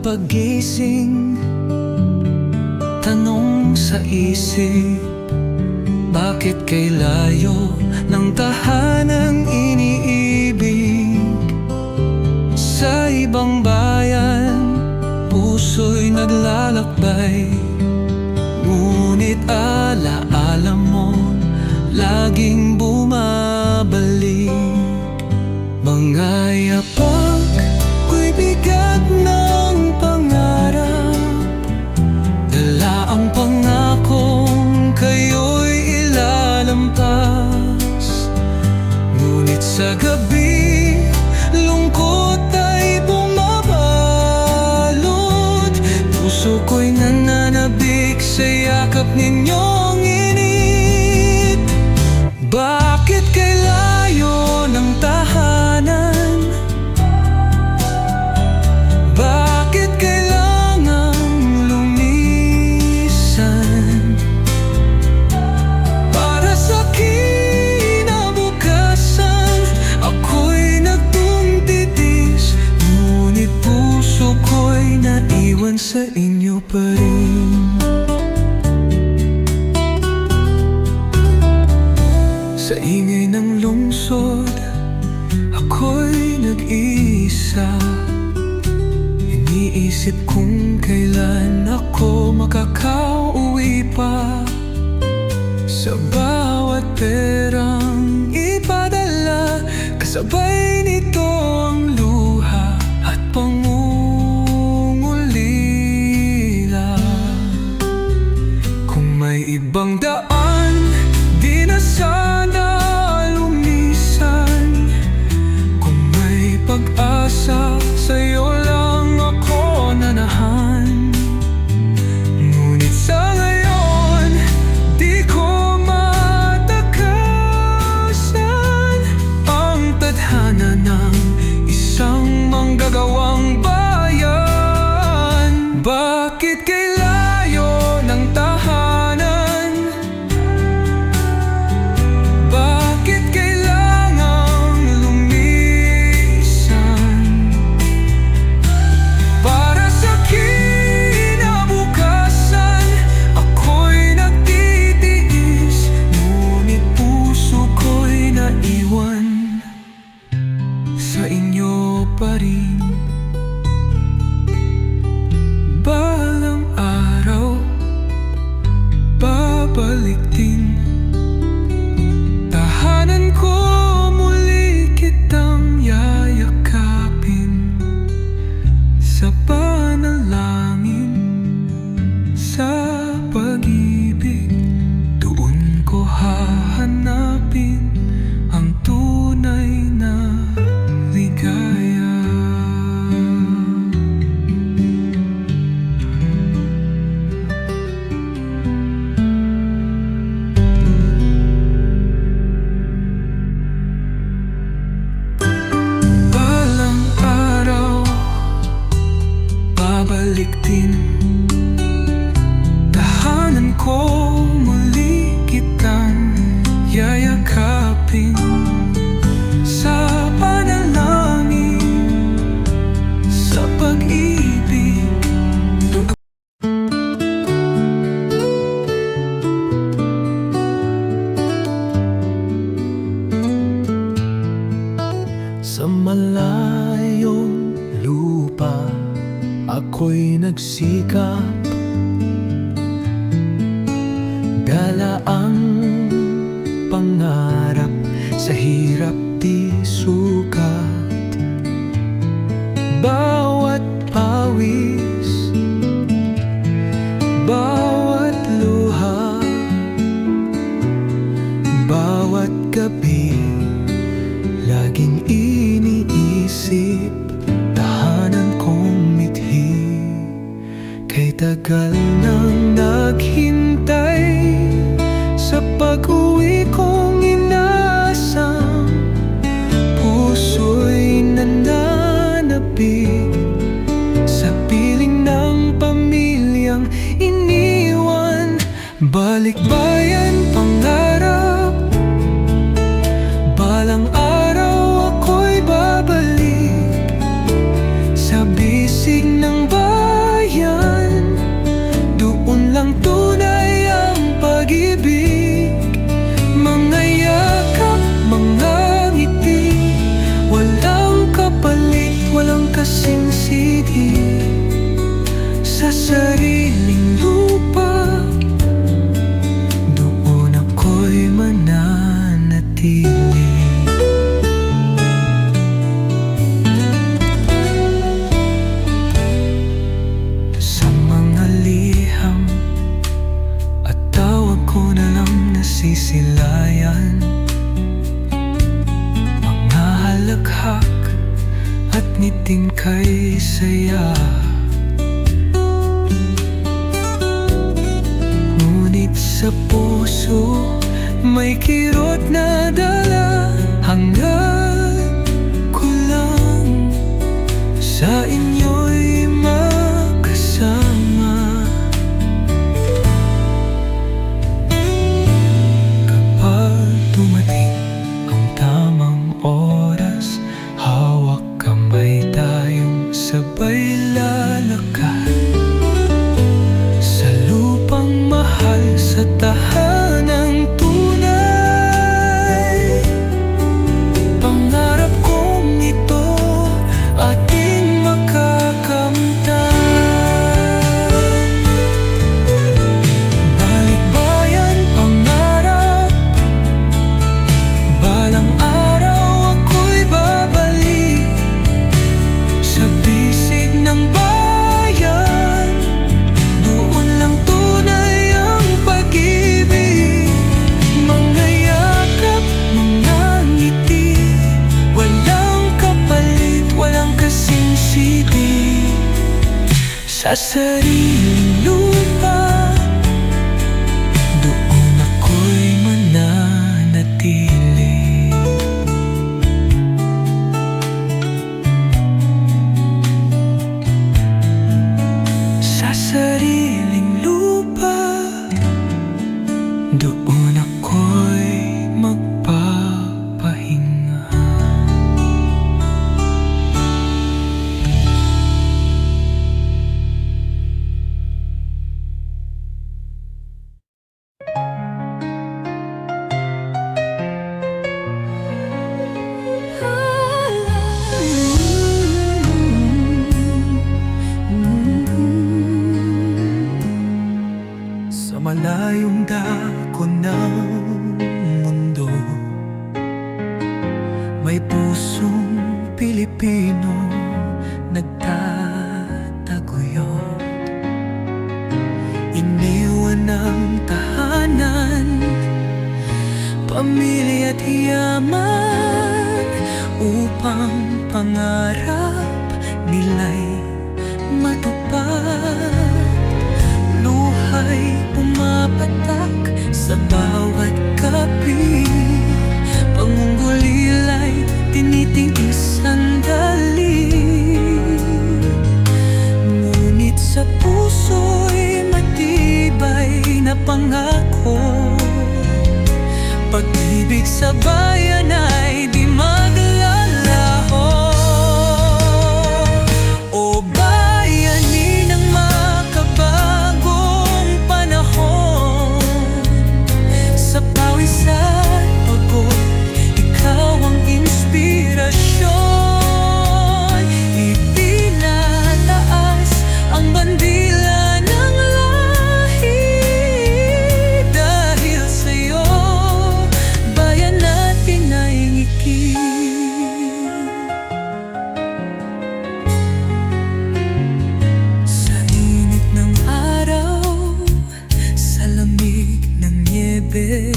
Paggising, tanong sa isip, bakit kay layo ng tahanang iniibig? Sa ibang bayan, puso'y naglalakbay, ngunit alaala mo laging bumabalik. Mga yapak ko'y bigat ng pangarap, dala ang pangakong kayo'y ilalampas. Ngunit sa gabi, lungkot ay bumabalot, puso ko'y nananabik sa yakap ninyong init. Bakit kay layo ng tahanan? Bakit kailangang lumisan? Para sa kinabukasan, ako'y nagtungtitis, ngunit puso ko'y naiwan sa inyo pa rin. Sa ingay ng lungsod, ako'y nag-iisa, iniisip kung kailan ako makakauwi pa. Sa bawat perang ipadala, kasabay nito ang luha at pangungulila. Kung may ibang daan, di na sana lumisan. Kung may pag-asa, sa'yo lang ako nanahan. Ngunit sa ngayon, di ko matakasan ang tadhana ng isang manggagawang bayan. Bakit kay layo ng tahanan? Bakit kailangang lumisan? Para sa kinabukasan, ako'y nagtitiis, ngunit puso ko'y naiwan sa inyo pa rin. Balang araw, babalik din, tahanan ko muli kitang yayakapin. Sa panalangin, sa pag-ibig, doon ko hahanapin ang tunay na ligaya. Balang araw, babalik din, tahanan ko muli kitang yayakapin. Sa panalangin, sa pag-ibig, doon sa malayong lupa, ako'y nagsikap, dala ang pangarap, sa hirap di sukat. Bawat pawis, bawat luha, bawat gabi, laging iniisip, tahanan kong mithi. Kay tagal nang naghintay, sa pag-uwi kong inasam, puso'y nananabik sa piling ng pamilyang iniwan. Balikbayan pangarap, balang araw ako'y babalik sa bisig ng bayan. sariling lupa, doon ako'y mananatili. Sa mga liham at tawag ko na lang nasisilayan, mga halakhak at ngiting kay saya. Ngunit sa puso may kirot na dala, hangad ko lang sa inyo'y makasama. Kapag dumating ang tamang oras, hawak kamay tayong sabay lalakad sa lupang mahal, sa tahanang tunay. Pangarap kong ito ating makakamtan. Balikbayan pangarap, balang araw ako'y babalik sa bisig ng bayan. Doon lang tunay ang pag-ibig, mga yakap, mga ngiti, walang kapalit, walang kasing siti. Sa sariling lupa, doon ako'y mananatili. Sa sariling lupa, doon ako'y magpapahinga. Sa malayong dako ng mundo, may pusong Pilipino nagtataguyod. Iniwan ang tahanan, pamilya at yaman, upang pangarap nila'y matupad. Luhay pumapatak sa bawat kapi, pangungulila'y tinitiis sandali. Ngunit sa puso'y matibay na pangako, pag-ibig sa bayan ay di maglalaho. O bayani ng makabagong panahon, sa pawis at pagod, ikaw ang inspirasyon. Itinataas ang bandila ng lahi, dahil sa'yo bayan natin ay ngiki. Sa init ng araw, sa lamig ng nyebe,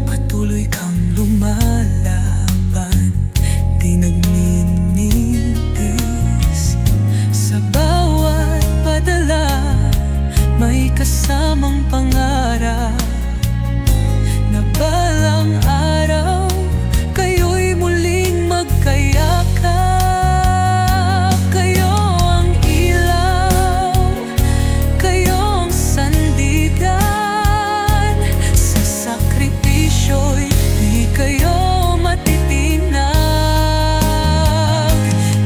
patuloy kang lumalaban, di nagninintis. Sa bawat padala, may kasamang pangarap, na balang araw kayo'y muling magkayakap. Kayo ang ilaw, kayo ang sandigan, sa sakripisyo'y di kayo matitinag.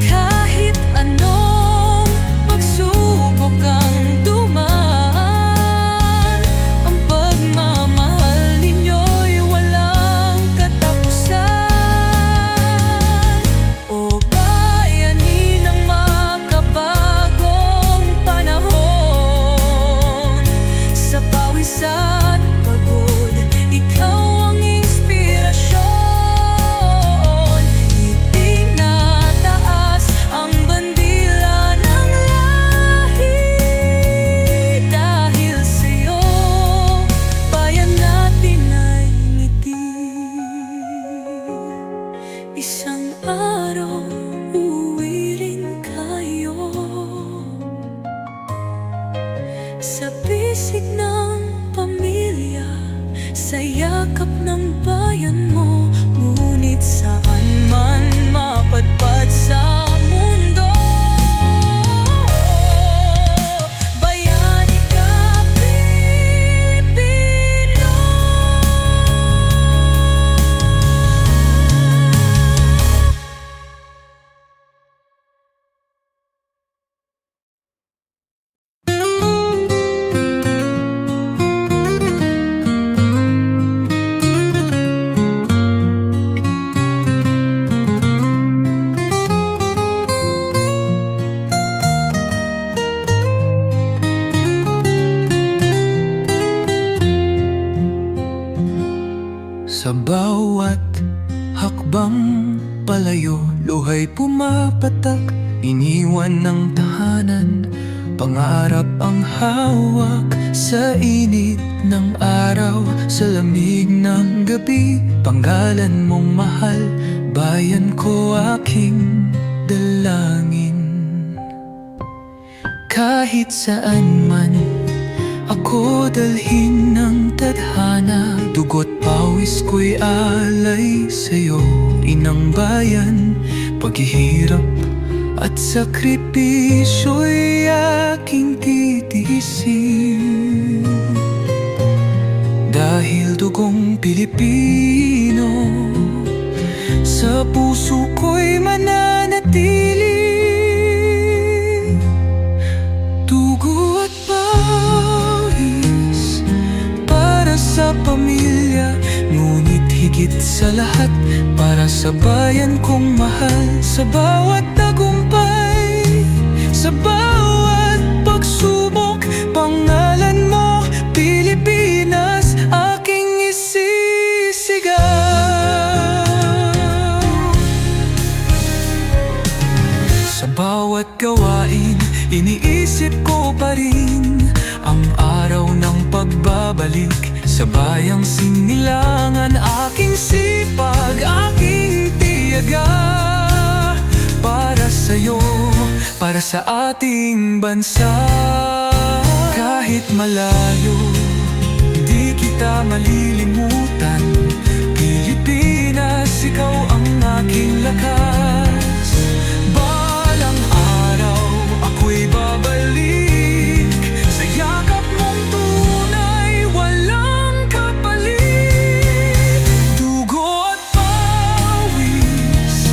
Kahit anong pagsubok ang dumaan, ang pagmamahal Sa bisig ng pamilya, sa yakap ng bayan mo, ngunit saan man mapadpad sa mundo, bayani ka, Pilipino. Sa bawat hakbang palayo, luhay pumapatak, iniwan ng tahanan. Pangarap ang hawak sa init ng araw, sa lamig ng gabi. Panggalan mong mahal, bayan ko aking dalangin. Kahit saan man ako dalhin ng tadhana, dugot pawis ko'y alay sa'yo, inang bayan. Paghihirap at sakripisyo'y aking titiisin, dahil dugong Pilipino sa puso ko'y mananatili. Dugo at pawis para sa pamilya, ngunit higit sa lahat para sa bayan kong mahal. Sa bawat tagumpay, sa bawat pagsubok, pangalan mo, Pilipinas, aking isisigaw. Sa bawat gawain, iniisip ko pa rin ang araw ng pagbabalik sa bayang sinilangan. Aking sipag, aking tiyaga, para sa'yo, para sa ating bansa. Kahit malayo, di kita malilimutan. Pilipinas, ikaw ang aking lakas. Balang araw, ako'y babalik sa yakap mong tunay, walang kapalit. Dugo at pawis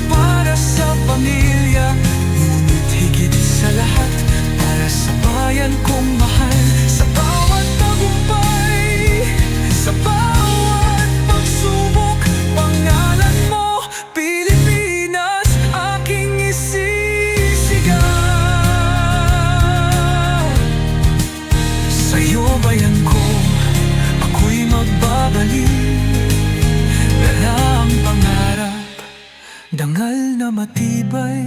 para sa pamilya, ngunit higit sa lahat para sa bayan kong mahal. Sa bawat tagumpay, sa bawat pagsubok, pangalan mo, Pilipinas, aking isisigaw. Sa'yo bayan ko, ako'y magbabalik. Dala ang pangarap, dangal na matibay.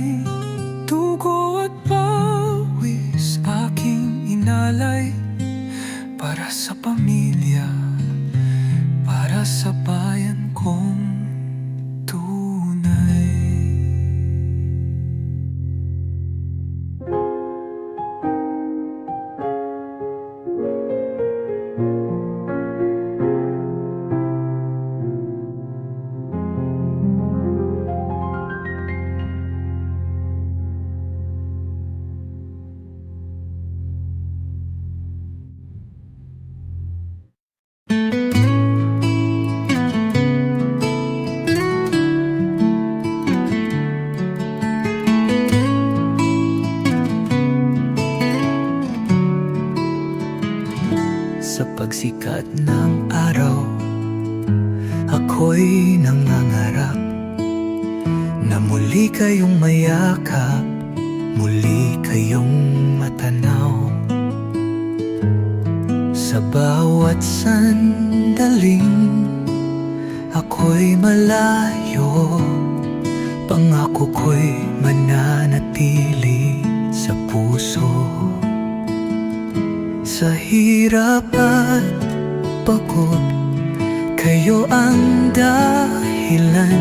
Dugo at pawis aking inalay, para sa pamilya, para sa bayan kong tunay. Sa pagsikat ng araw, ako'y nangangarap na muli kayong mayakap, muli kayong matanaw. Sa bawat sandaling ako'y malayo, pangako ko'y mananatili sa puso. Sa hirap at pagod, kayo ang dahilan.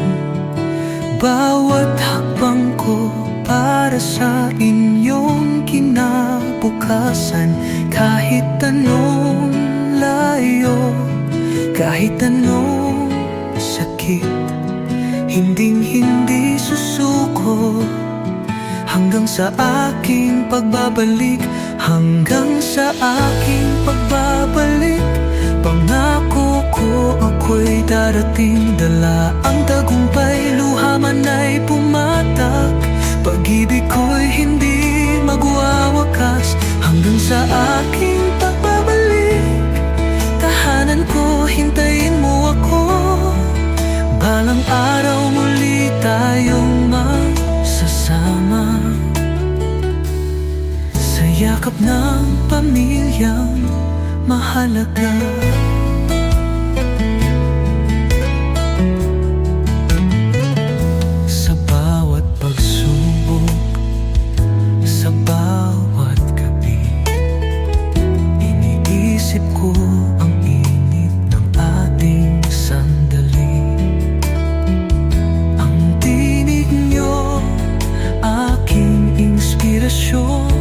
Bawat hakbang ko para sa inyong kinabukasan. Kahit anong layo, kahit anong sakit, hinding-hindi susuko hanggang sa aking pagbabalik, hanggang sa aking pagbabalik. Pangako ko ako'y darating, dala ang tagumpay, luha man ay pumatak. Pag-ibig ko'y hindi magwawakas hanggang sa aking pagbabalik. Tahanan ko, hintayin mo ako, balang araw muli tayong magsasama sa yakap ng pamilyang mahalaga. Sa bawat pagsubok, sa bawat gabi, iniisip ko ang init ng ating sandali. Ang tinig nyo, aking inspirasyon.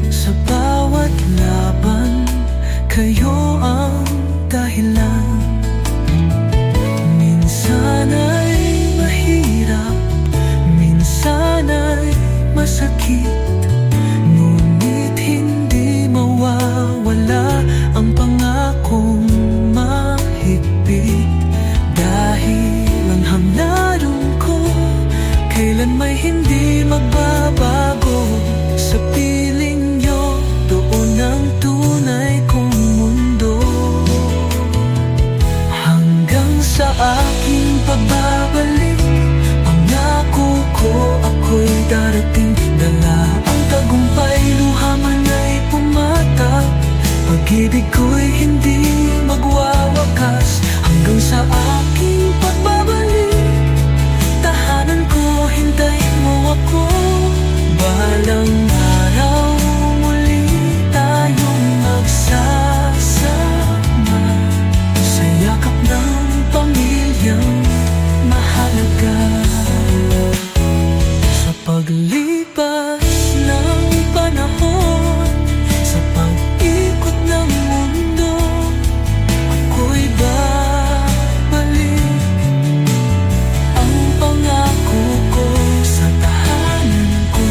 Sa bawat laban, kayo ang dahilan. Minsan ay mahirap, minsan ay masakit, ngunit hindi mawawala ang pangakong mahigpit. Dahil ang hamlaron ko kailan may hindi magbabago. Sa piling nyo, doon ang tunay kong mundo. Hanggang sa aking pagbabalik, pangako ko ako'y darating, dala ang tagumpay, luha man ay pumatak. Pag-ibig ko'y hindi magwawakas hanggang sa aking pagbabalik. Tahanan ko, hintayin mo ako, balang araw muli tayong magsasama sa yakap ng pamilyang mahalaga. Sa paglipas ng panahon, sa pag-ikot ng mundo, ako'y babalik. Ang pangako ko sa tahanan ko,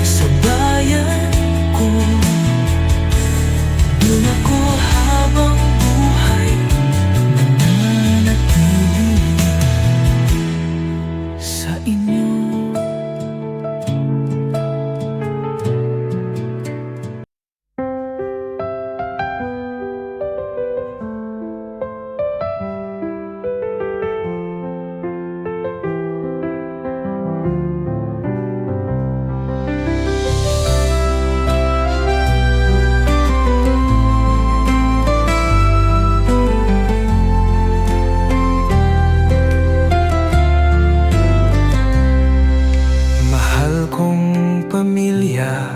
sa bayan ko, doon ako habang buhay nananatili sa inyo. Mahal kong pamilya,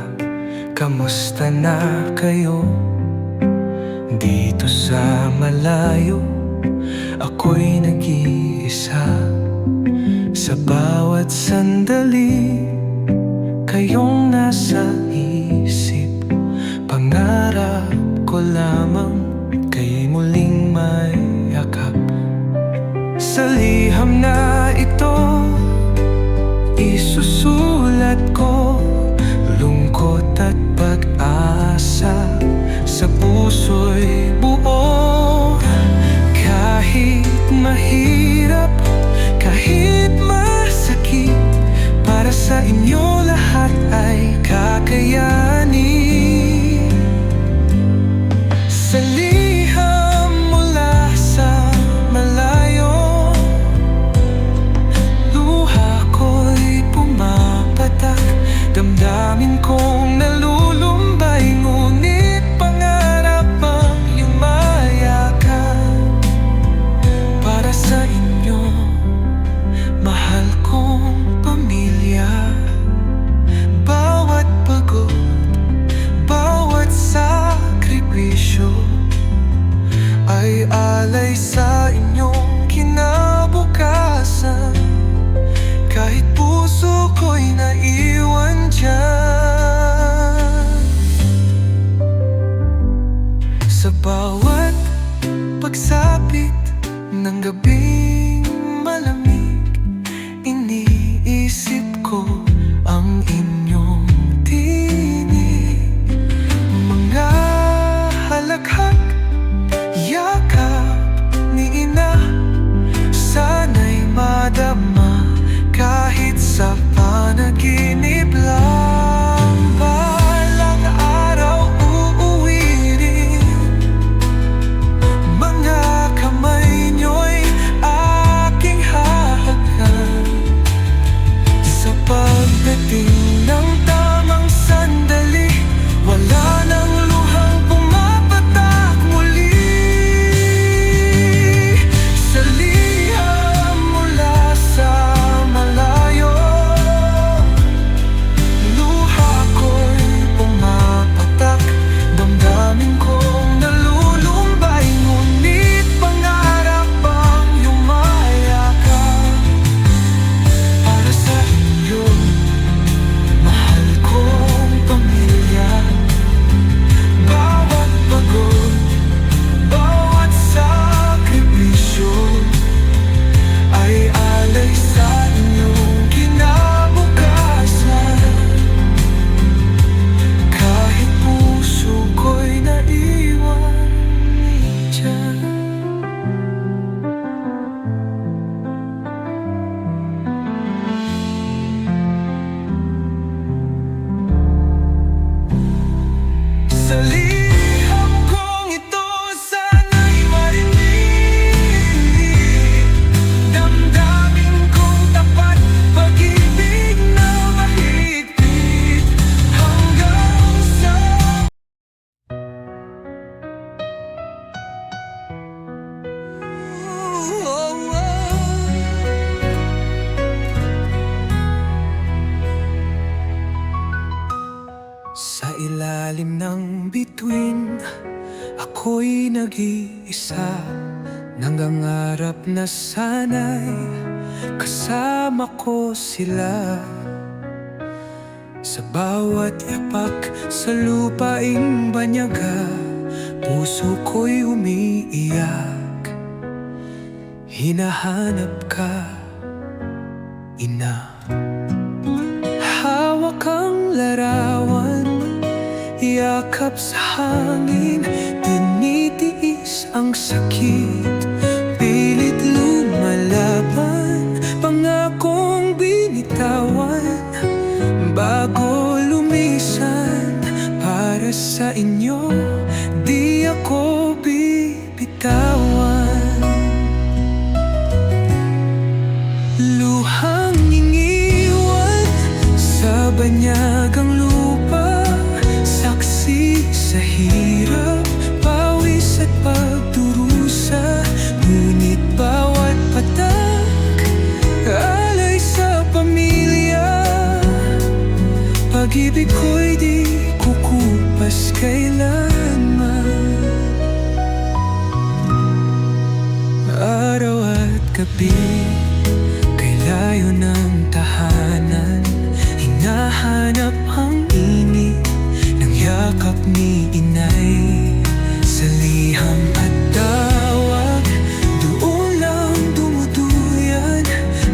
kamusta na kayo? Dito sa malayo, ako'y nag-iisa. Sa bawat sandali, kayong nasa isip. Pangarap ko lamang kay muling mayakap. Sa liham na ito, isusulat ko lungkot at pag-asa. Sa puso'y buo, kahit mahirap, kahit masakit, para sa inyo lahat ay kakayanin. Sa liham mula sa malayo, luha ko'y pumapatak. Damdamin kong nalulumbay, ngunit pangarap ang yumayakap. Para sa inyo, mahal kong pamilya, bawat pagod, bawat sakripisyo ay alay sa inyong kinabukasan. Sa ilalim ng bituin, ako'y nag-iisa, nangangarap na sana'y kasama ko sila. Sa bawat yapak sa lupaing banyaga, puso ko'y umiiyak. Hinahanap ka, ina. Hawak ang larawan, yakap sa hangin, tinitiis ang sakit, pilit lumalaban, pangakong binitawan, bago lumisan. Para sa inyo, di ako bibitawan. Luhang iniwan sa banyagang lupa, saksi sa hirap, pawis at pagdurusa. Ngunit bawat patak, alay sa pamilya. Pag-ibig ko'y di kukupas kailanman. Araw at gabi, kay layo ng tahanan, hinahanap ang init ng yakap ni inay. Sa liham at tawag, doon lang dumuduyan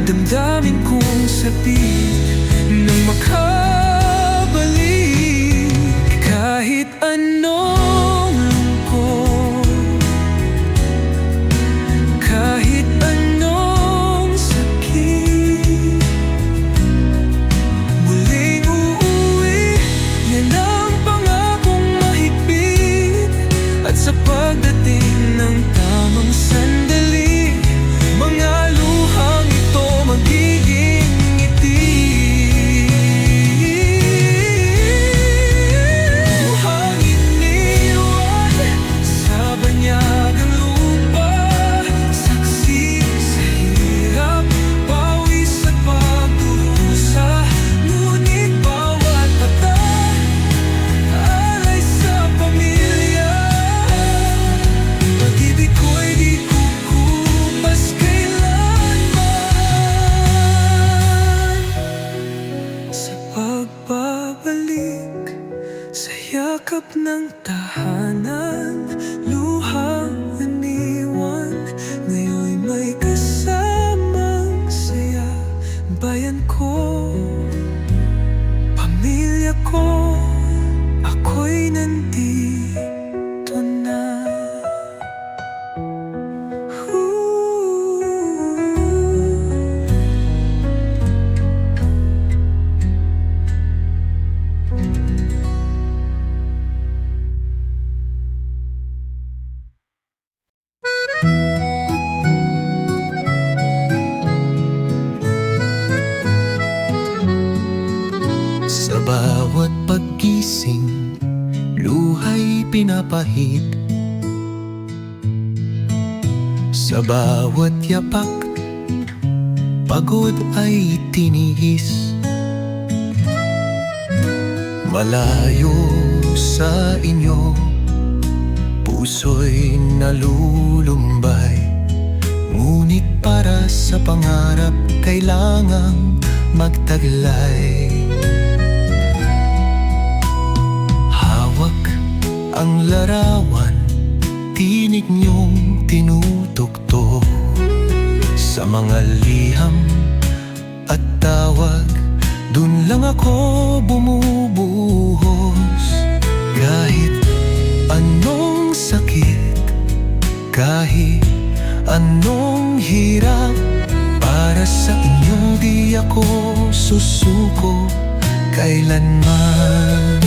damdamin kong sabik nang makabalik. Kahit anong lungkot, kahit anong sakit, muling uuwi, yan ang pangakong mahigpit. At sa pagdating ng tamang sandali, mga luhang ito magiging ngiti. Luhang iniwan sa banyagang lupa, saksi sa hirap, pawis at pagdurusa. Ngunit bawat patak, alay sa pamilya. Pag-ibig ko'y di kukupas kailanman. Sa pagbabalik sa yakap ng tahanan, luhang iniwan, ngayon'y may kasamang saya. Bayan ko, pamilya ko, ako'y nandito na. Sa bawat paggising, luha'y pinapahid. Sa bawat yapak, pagod ay tiniis. Malayo sa inyo, puso'y nalulumbay. Ngunit para sa pangarap, kailangang magtaglay. Hawak ang larawan, tinig niyong tinutugtog. Sa mga liham at tawag, dun lang ako bumubuhos. Kahit anong sakit, kahit anong hirap, para sa inyo di ako susuko kailanman.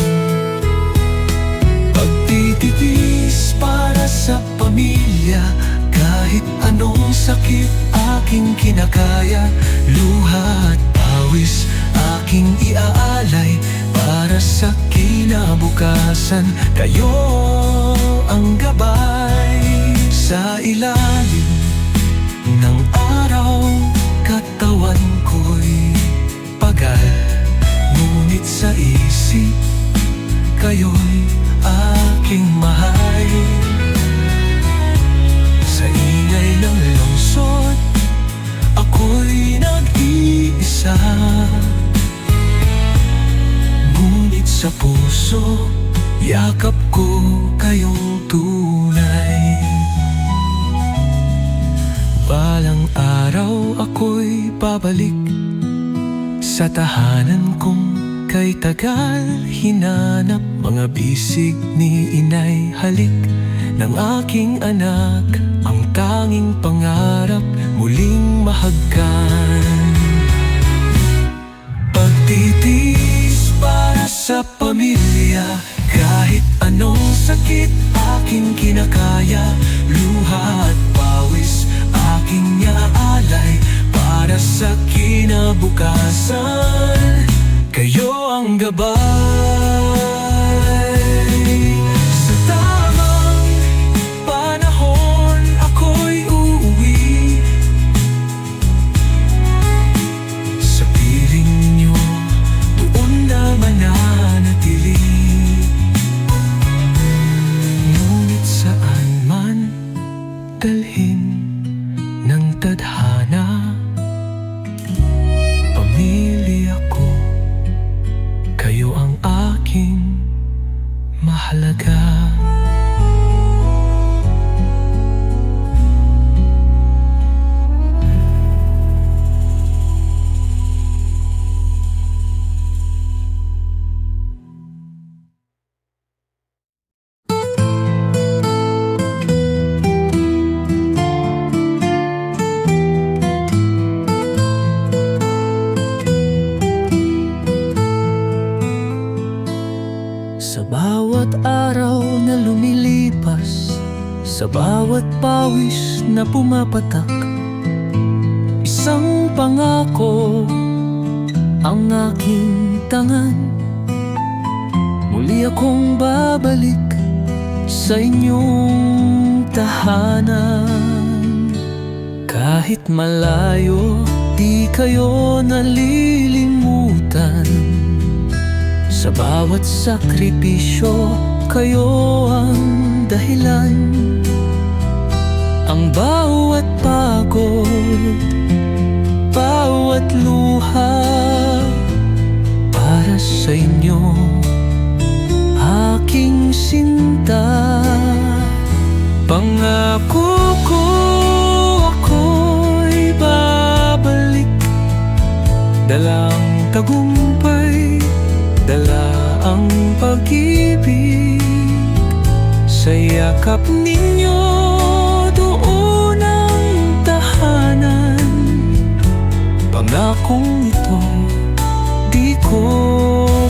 Pagtitiis para sa pamilya, kahit anong sakit aking kinakaya. Luha at pawis aking iaalay para sa kinabukasan. Kayo ang gabay sa ilalim ng araw, katawan ko'y pagal. Ngunit sa isip, kayo'y aking mahal. Sa ingay ng lungsod, ako'y nag-iisa. Ngunit sa puso, yakap ko kayong tunay. Balang araw ako'y babalik sa tahanan kong kay tagal hinanap. Mga bisig ni inay halik ng aking anak, ang tanging pangarap muling mahagkan. Pagtitiis para sa pamilya, kahit anong sakit aking kinakaya. Luha at pawis aking nyaalay para sa kinabukasan. Kayo ang gabay. Sa tamang panahon ako'y uuwi. Sa piling niyo doon na mananatili. Ngunit saan man dalhin ng tadhana, pamilya ko, kayo ang aking mahalaga. Sa bawat araw na lumilipas, sa bawat pawis na pumapatak, isang pangako ang aking tangan. Muli akong babalik sa inyong tahanan. Kahit malayo, di kayo nalilimutan. Sa bawat sakripisyo, kayo ang dahilan. Ang bawat pagod, bawat luha, para sa inyo, aking sinta. Pangako ko, ako'y babalik, dalang tagumpay, dala ang pag-ibig. Sa yakap ninyo doon ang tahanan. Pangakong ito di ko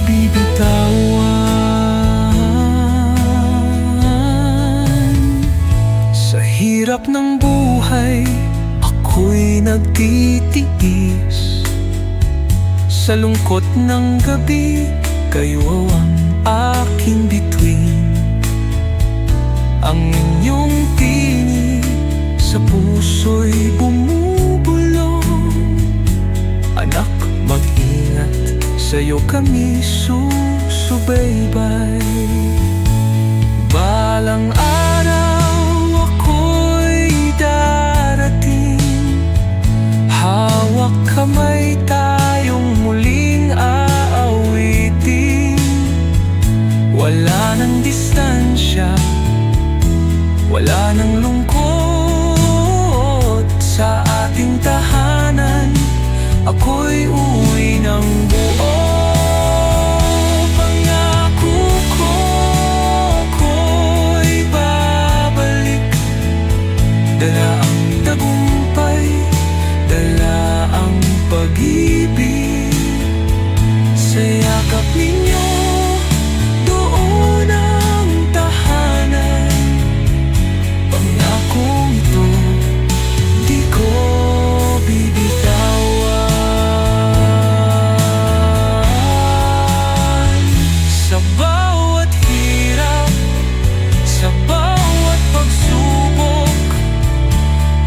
bibitawan. Sa hirap ng buhay ako'y nagtitiis. Sa lungkot ng gabi, kayo ang aking bituin. Ang inyong tinig sa puso'y bumubulong. Anak, mag-ingat, sa'yo kami susubaybay. Balang araw ako'y darating, hawak kamay tayong muling aawitin. Wala nang distansya, wala nang lungkot sa ating tahanan. Ako'y uwi ng buo. Pangako ko, ako'y babalik, dala ang tagumpay, dala ang pag-ibig. Sa yakap ninyo doon ang tahanan. Pangakong ito di ko bibitawan. Sa bawat hirap, sa bawat pagsubok,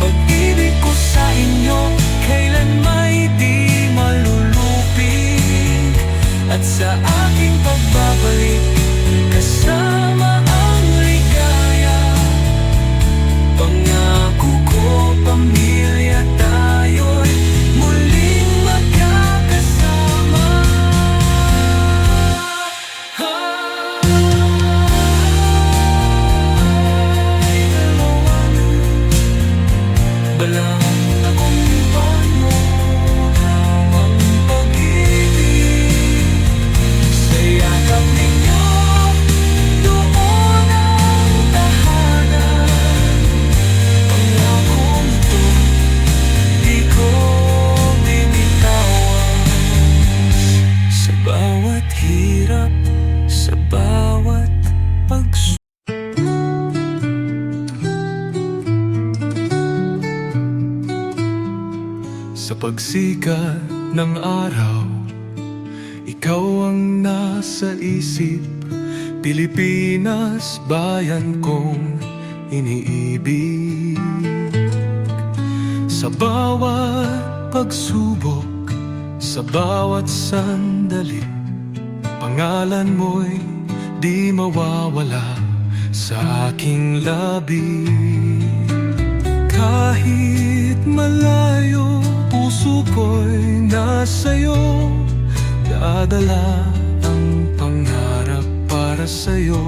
pag-ibig ko sa inyo kailan may di malulupig. At sa aking pagbabalik, kasama ang ligaya. Pangako ko, pamilya tayo'y muling magkakasama. Ay dalawang balang tagumpay mo ang pag-ibig. Sa yakap ninyo doon ang tahanan. Pangakong to di ko binitawan. Sa bawat hirap, sa bawat pagsusunod. Sa pagsikat ng araw, ikaw ang nasa isip. Pilipinas, bayan kong iniibig. Sa bawat pagsubok, sa bawat sandali, pangalan mo'y di mawawala sa aking labi. Kahit malayo, puso ko'y nasa'yo. Dadala ang pangarap para sa'yo.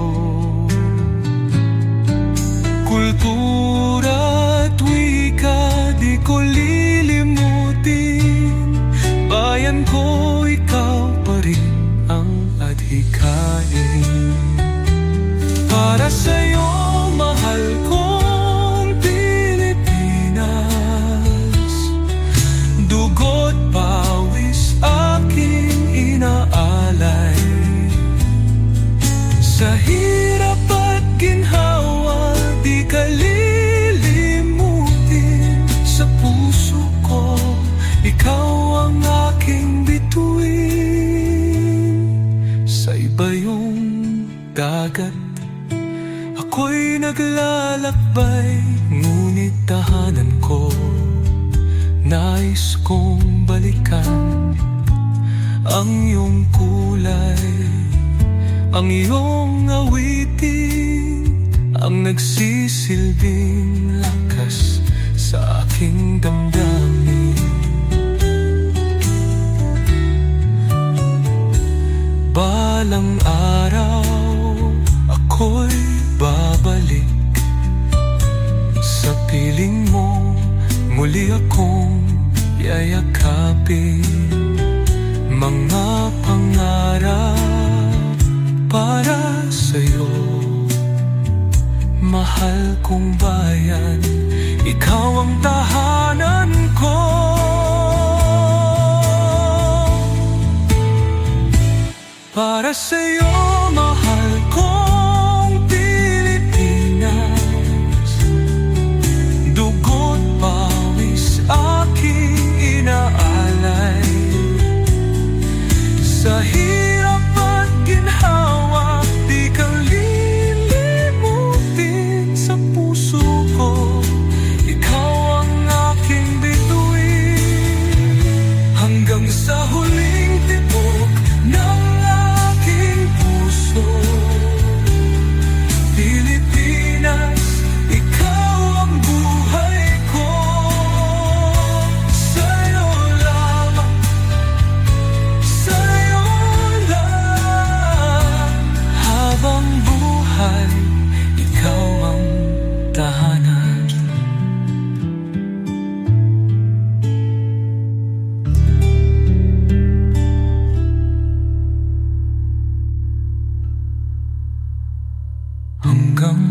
Kultura at wika di ko lilimutin. Bayan ko, ikaw pa rin ang adhikain. Para sa'yo, mahal kong Pilipinas, dugo't pawis aking inaalay. Sa hirap at ginhawa, di ka lilimutin. Sa puso ko, ikaw ang aking bituin. Sa iba yung dagat, ako'y naglalakbay. Ngunit tahanan ko, nais kong balikan. Ang iyong kulay, ang iyong awitin, ang nagsisilbing lakas sa aking damdamin. Balang araw, ako'y babalik sa piling mo. Muli akong yayakapin. Mga pangarap para sa'yo, mahal kong bayan, ikaw ang tahanan ko. Para sa'yo, mahal kong Pilipinas, dugo't pawis aking inaalay. Sa hirap at ginhawa, di kang lilimutin. Sa puso ko, ikaw ang aking bituin. Hanggang sa huling tibok ng aking puso, Pilipinas, ikaw ang buhay ko. Sa'yo lamang, sa'yo lang, habang buhay, ikaw ang tahanan. Hanggang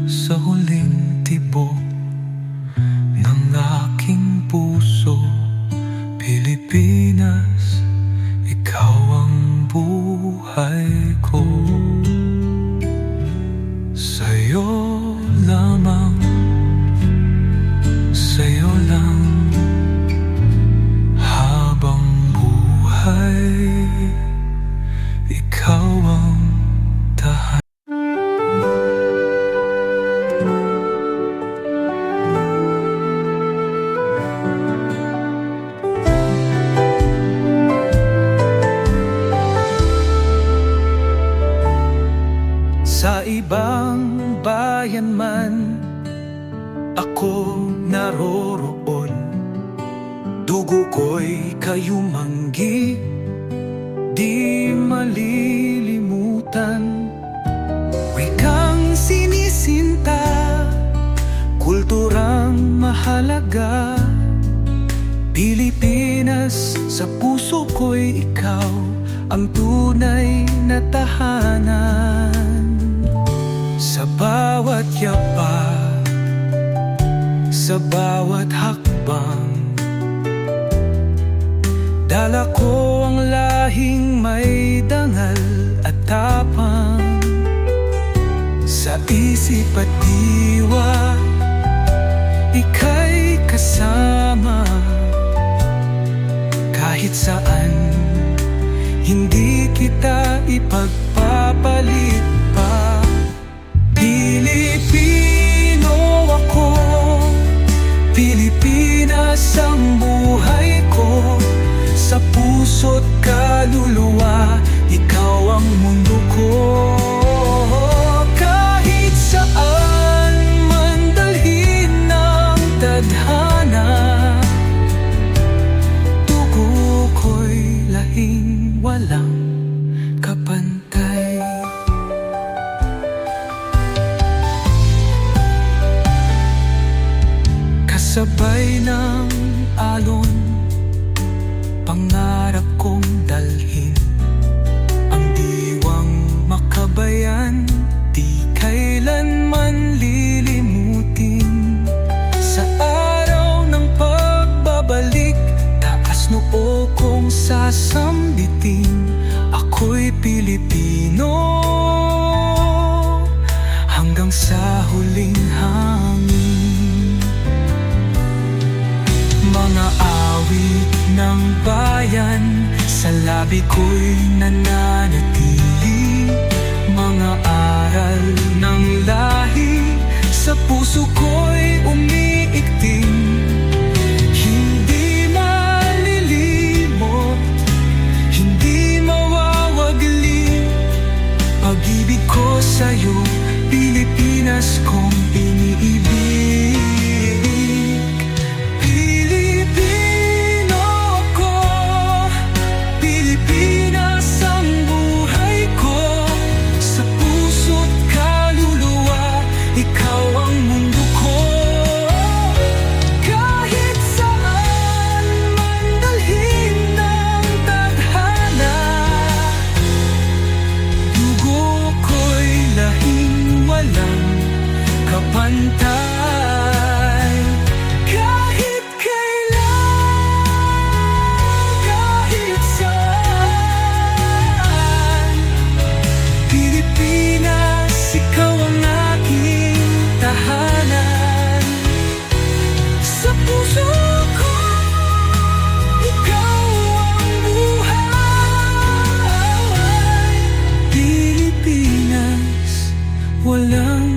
sa huling tibok ng aking puso, Pilipinas, ikaw ang buhay ko. Sa'yo lamang, sa'yo lang, habang buhay, ikaw ang tahanan. Sa ibang bayan man ako naroroon, dugo ko'y kayumanggi, di malilimutan. Wikang sinisinta, kulturang mahalaga, Pilipinas, sa puso ko'y ikaw ang tunay na tahanan. Sa bawat yapak, sa bawat hakbang, dala ko ang lahing may dangal at tapang. Sa isip at diwa, ika'y kasama. Kahit saan, hindi kita ipagpapalit pa. Pilipino ako, Pilipinas ang buhay ko. Sa puso't kaluluwa, ikaw ang mundo ko. Kahit saan man dalhin ng tadhana, dugo ko'y lahing walang kapantay. Kasabay ng alon, pangarap kong dalhin ang diwang makabayan, di kailanman lilimutin. Sa araw ng pagbabalik, taas noo kong sasambitin, ako'y Pilipino hanggang sa huling hangin. Mga awit ng bayan, sa labi ko'y nananatili. Mga aral ng lahi, sa puso ko'y umiikting. Hindi malilimot, hindi mawawagli, pag-ibig ko sa'yo, Pilipinas kong iniibig. Kapantay, kahit kailan, kahit saan, Pilipinas, ikaw ang aking tahanan. Sa puso ko, ikaw ang buhay. Pilipinas, walang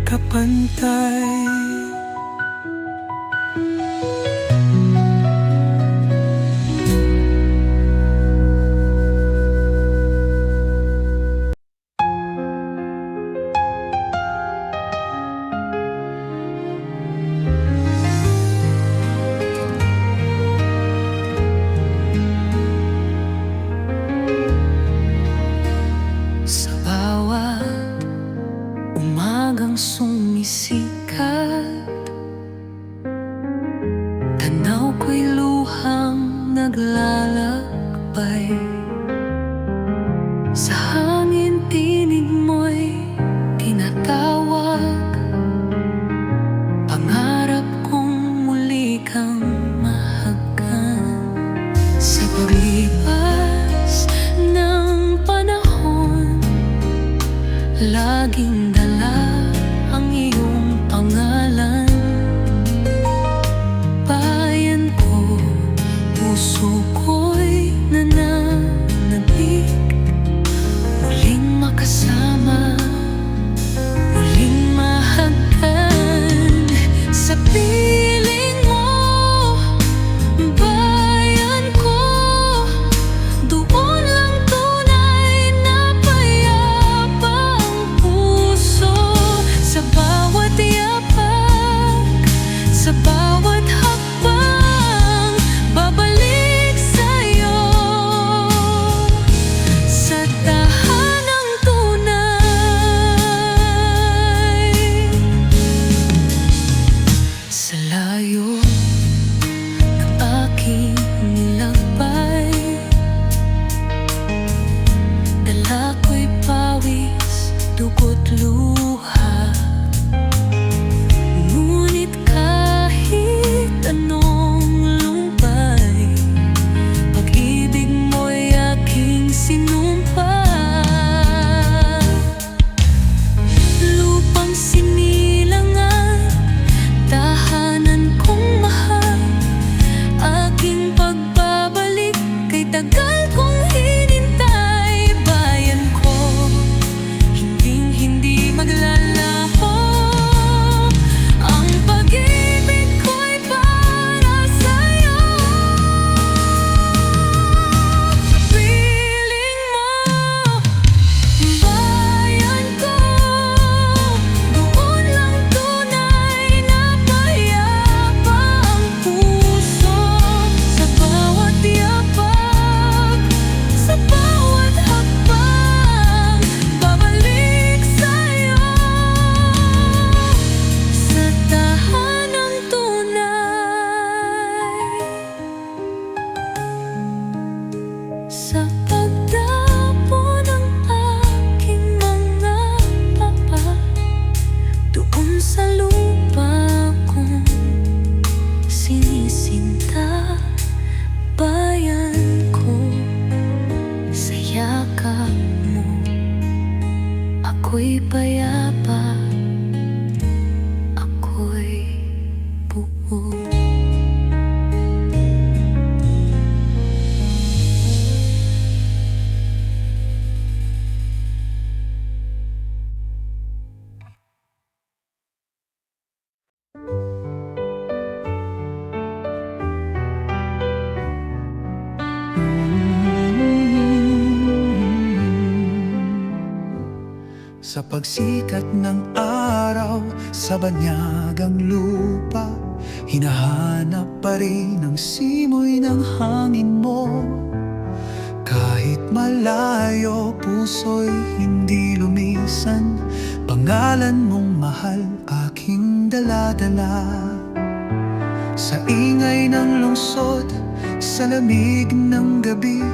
kapantay. Sa bawat umagang sumisikat, tanaw ko'y luhang naglalakbay. Sa hangin tinig mo'y tinatawag, pangarap kong muli kang mahagan. Sa paglipas ng panahon, laging dala ang iyong pangalan. Bayan ko, puso ko'y nananabik, muling makasama, muling mahagkan. Sa piling mo, bayan ko, doon lang tunay na payapa ang ako'y payapa, ako'y buo. Sa pagsikat ng araw sa banyagang lupa, hinahanap pa rin ang simoy ng hangin mo. Kahit malayo, puso'y hindi lumisan, pangalan mong mahal aking dala-dala. Sa ingay ng lungsod, sa lamig ng gabi,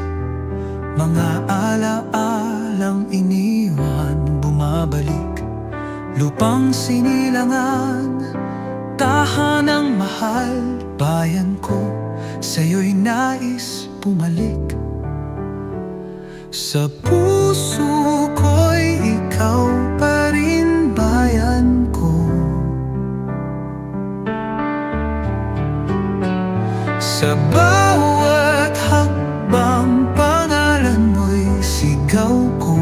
mga ala-alang iniwan bumabalik. Lupang sinilangan, tahanang mahal, bayan ko, sa'yo'y nais bumalik. Sa puso ko'y ikaw pa rin, bayan ko. Sa bawat hakbang, pangalan mo'y sigaw ko.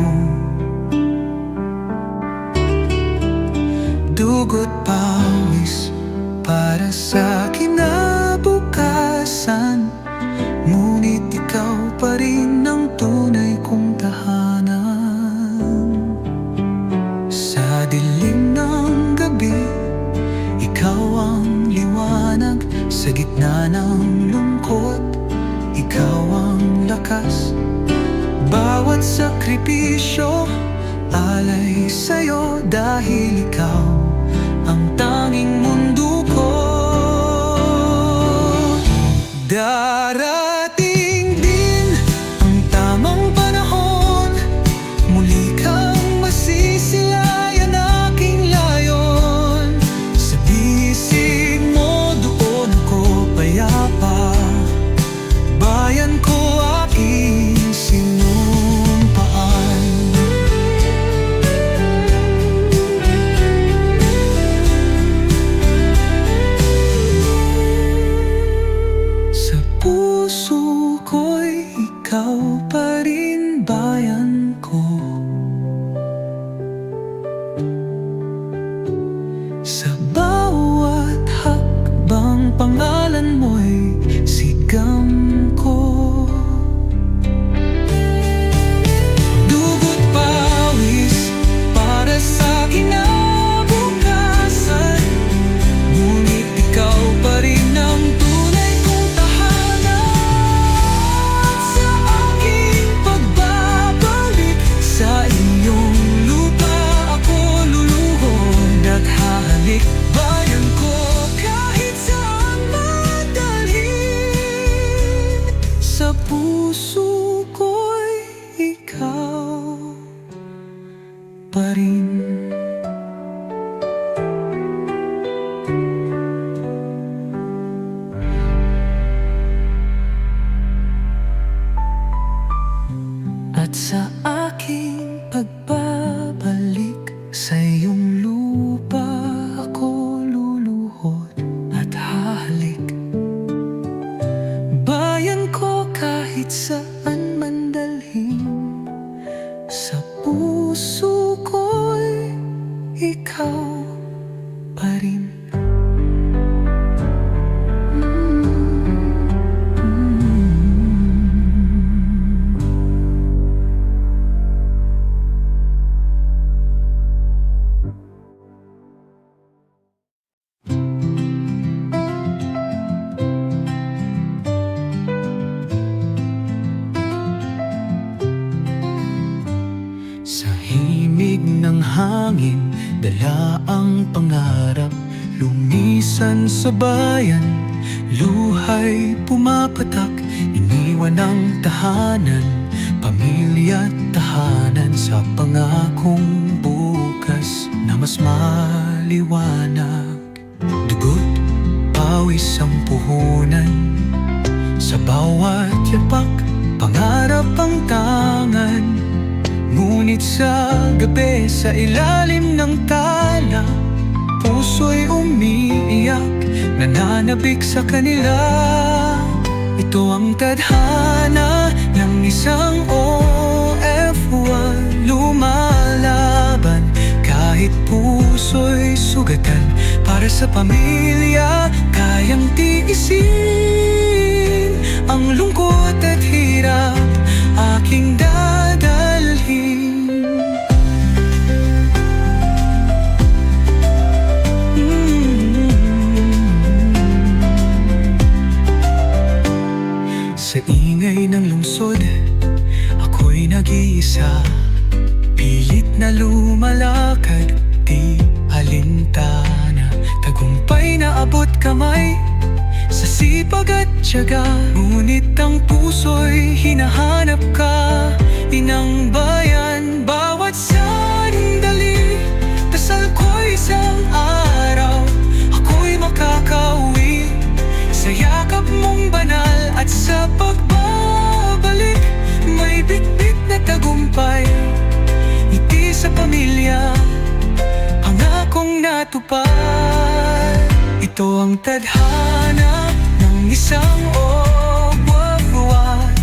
Dugo't pawis para sa kinabukasan, ngunit ikaw pa rin ang tunay kong tahanan. Sa dilim ng gabi, ikaw ang liwanag. Sa gitna ng lungkot, ikaw ang lakas. Bawat sakripisyo, alay sa'yo, dahil ikaw ang tanging mundo ko. Darating din ang tamang panahon, muli kang masisilayan aking layon. Sa bisig mo doon ko payapa, bayan ko aking sinumpaan. Sa puso ko'y ikaw pa rin, bayan ko. Sa bawat hakbang, pangalan mo'y sigam ko. Dugo't pawis para sa kinabukasan, ngunit ikaw pa rin ang tunay kong tahanan. Sa aking pagbabalik sa iyong lupa, ako luluhod at hahalik, bayan ko, kahit saan madalhin. Sa puso ko'y ikaw pa rin. At sa aking pagbabalik sa iyong lupa, ako luluhod at hahalik, bayan ko, kahit saan man dalhin. Sa puso ko'y ikaw pa rin. Sa himig ng hangin, dala ang pangarap. Lumisan sa bayan, luhay pumapatak. Iniwan ang tahanan, pamilya at tahanan, sa pangakong bukas na mas maliwanag. Dugo't pawis ang puhunan, sa bawat yapak, pangarap ang tangan. Ngunit Ngunit sa gabi, sa ilalim ng tala, puso'y umiiyak, nananabik sa kanila. Ito ang tadhana ng isang OFW, lumalaban kahit puso'y sugatan. Para sa pamilya, kayang tiisin ang lungkot at hirap, aking dadalhin. Sa ingay ng lungsod, ako'y nag-iisa, pilit na lumalakad, di alintana. Tagumpay na abot kamay sa sipag at tiyaga, ngunit ang puso'y hinahanap ka. Inang bayan, bawat sandali, dasal ko'y isang araw, ako'y makakauwi sa yakap mong banal. At sa pagbabalik, may bitbit na tagumpay, ngiti sa pamilya, pangakong natupad. Ito ang tadhana ng isang OFW,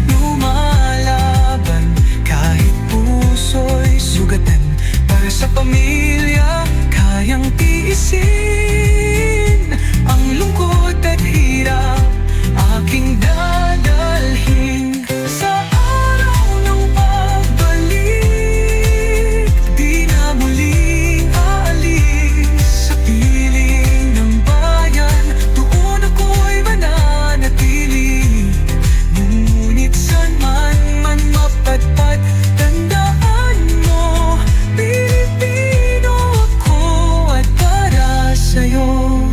lumalaban kahit puso'y sugatan. Para sa pamilya, kayang tiisin ang lungkot at hirap, aking dadalhin. Sa araw ng pagbalik, di na muling aalis sa piling ng bayan. Doon ako'y mananatili, ngunit saan man mapadpad, tandaan mo, Pilipino ako at para sa'yo,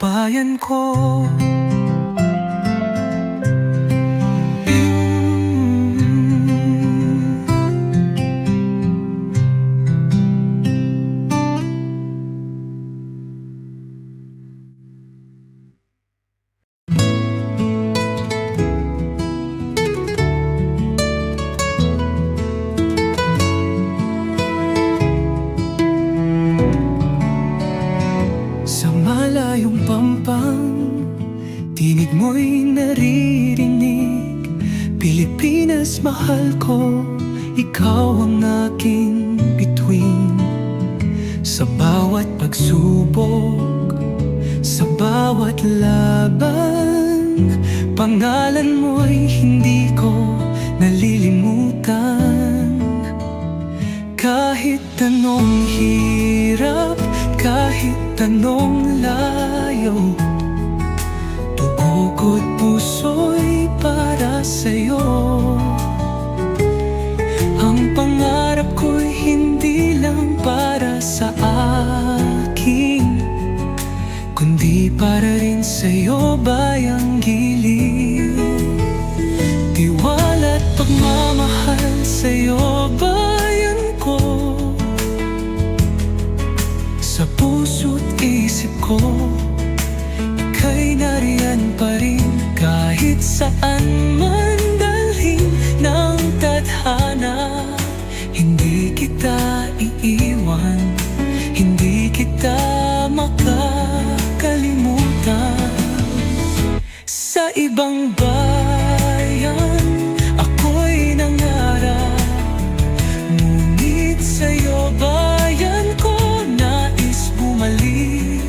bayan ko. Sa malayong pampang, tinig mo'y naririnig. Pilipinas, mahal ko, ikaw ang aking bituin. Sa bawat pagsubok, sa bawat laban, pangalan mo'y hindi ko nalilimutan. Kahit anong hirap, kahit anong layo, dugo ko't puso'y para sa'yo. Ang pangarap ko'y hindi lang para sa akin, kundi para rin sa'yo, bayang giliw. Tiwala at pagmamahal sa'yo, bayan ko. Sa puso't isip ko, ika'y nariyan pa rin. Kahit saan man dalhin ng tadhana, hindi kita iiwan, hindi kita makakalimutan. Sa ibang bayan, ako'y nangarap, ngunit sa'yo, bayan ko, nais bumalik.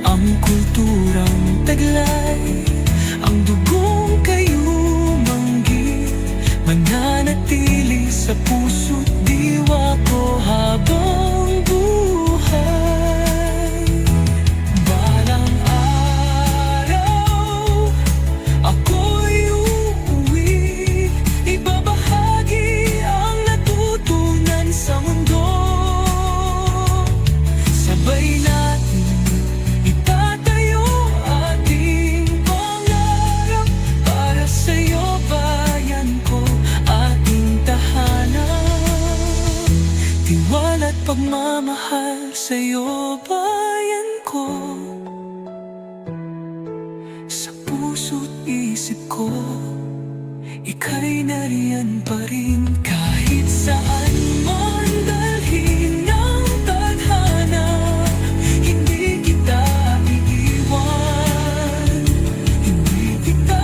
Ang kulturang taglay, ang dugong kayumanggi, mananatili sa puso't diwa ko habang buhay. Balang araw, ako'y uuwi, ibabahagi ang natutunan sa mundo. Sabay natin itatayo ating pangarap, para sa'yo, bayan ko, ating tahanan. Tiwala at pagmamahal sa'yo, bayan ko. Sa puso't isip ko, ika'y nariyan pa rin. Kahit saan man dalhin ng tadhana, hindi kita iiwan, hindi kita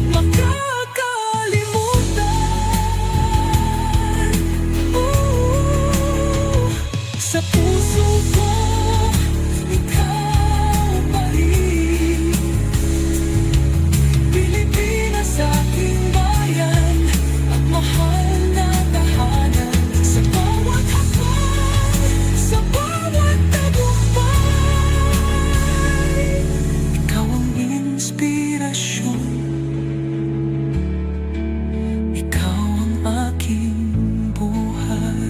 makakalimutan. Sa puso ko, ikaw pa rin. Pilipinas, aking bayan at mahal na tahanan. Sa bawat hakbang, sa bawat tagumpay, ikaw ang inspirasyon, ikaw ang aking buhay.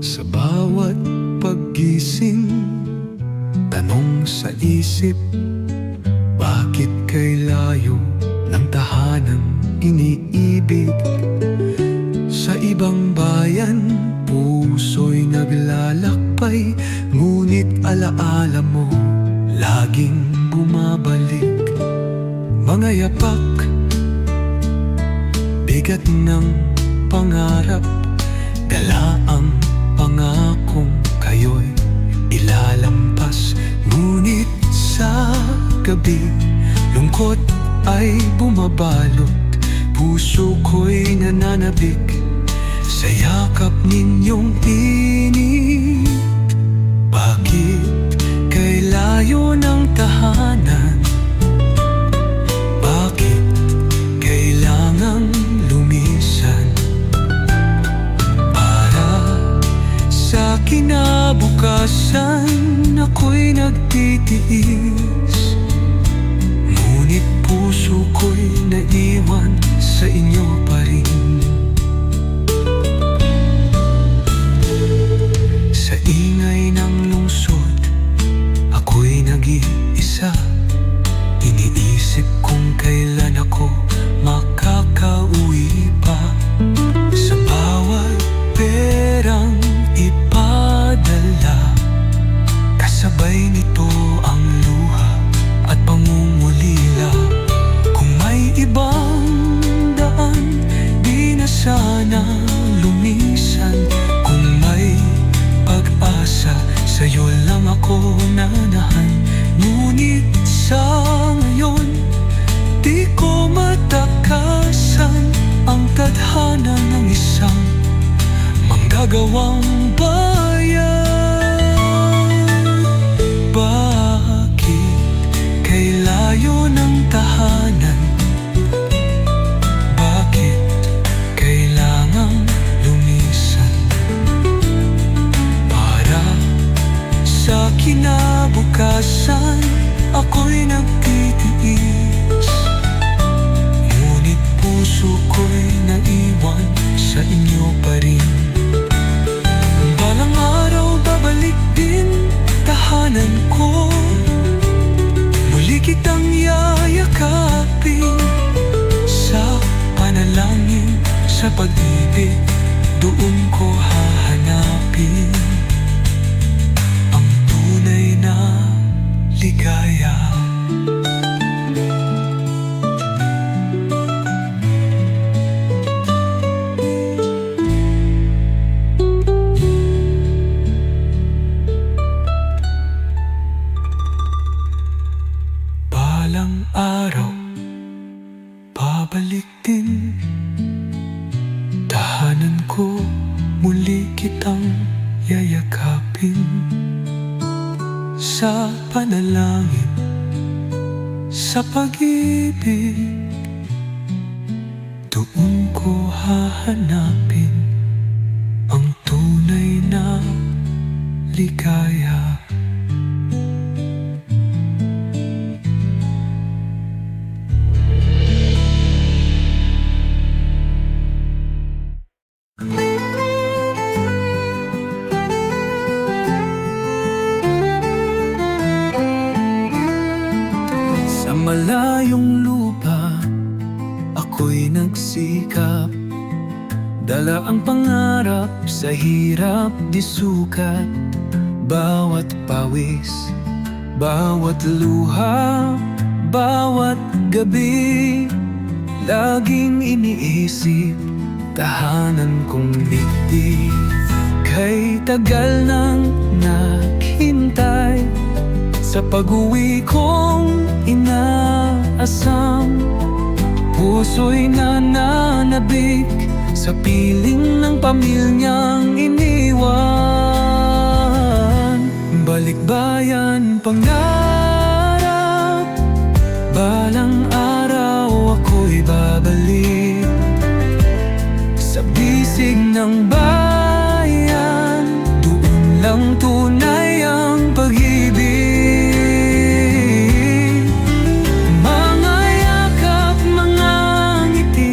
Sa bawat paggising, tanong sa isip, bakit kay layo ng tahanang iniibig? Sa ibang bayan, puso'y naglalakbay, ngunit alaala mo, laging bumabalik. Mga yapak, bigat ng pangarap, dala ang pangakong kayo'y ilalampas. Ngunit sa gabi, lungkot ay bumabalot, puso ko'y nananabik sa yakap ninyong init. Bakit kay layo ng tahanan? Bakit kailangang lumisan? Sa kinabukasan, ako'y nagtitiis, ngunit puso ko'y naiwan sa inyo pa rin. Sa ingay ng lungsod, ako'y nag-iisa, iniisip kung kailan ako makakauwi pa. Sa bawat perang ipadala, kasabay nito ang luha at pangungulila. Kung may ibang daan, di na sana lumisan. Kung may pag-asa, sa'yo lang ako nanahan. Ngunit sa ngayon, di ko matakasan ang tadhana ng isang manggagawang bayan. Bakit kay layo ng tahanan? Bakit kailangang lumisan? Para sa kinabukasan, ako'y nagtitiis, ngunit puso ko'y naiwan sa inyo pa rin. Balang araw babalik din tahanan ko, muli kitang yayakapin. Sa panalangin, sa pag-ibig, doon ko hahanapin ang tunay na ligaya. Balang araw, babalik din tahanan ko, muli kitang yayakapin. Sa panalangin, sa pag-ibig, doon ko hahanapin ang tunay na ligaya. Tiwala ang pangarap sa hirap di sukat. Bawat pawis, bawat luha, bawat gabi, laging iniisip, tahanan kong ligdi. Kay tagal nang naghintay sa pag-uwi kong inaasam. Puso'y nananabik sa piling ng pamilyang iniwan. Balikbayan pangarap, balang araw ako'y babalik sa bisig ng bayan. Doon lang tunay ang pag-ibig. Mga yakap, mga ngiti,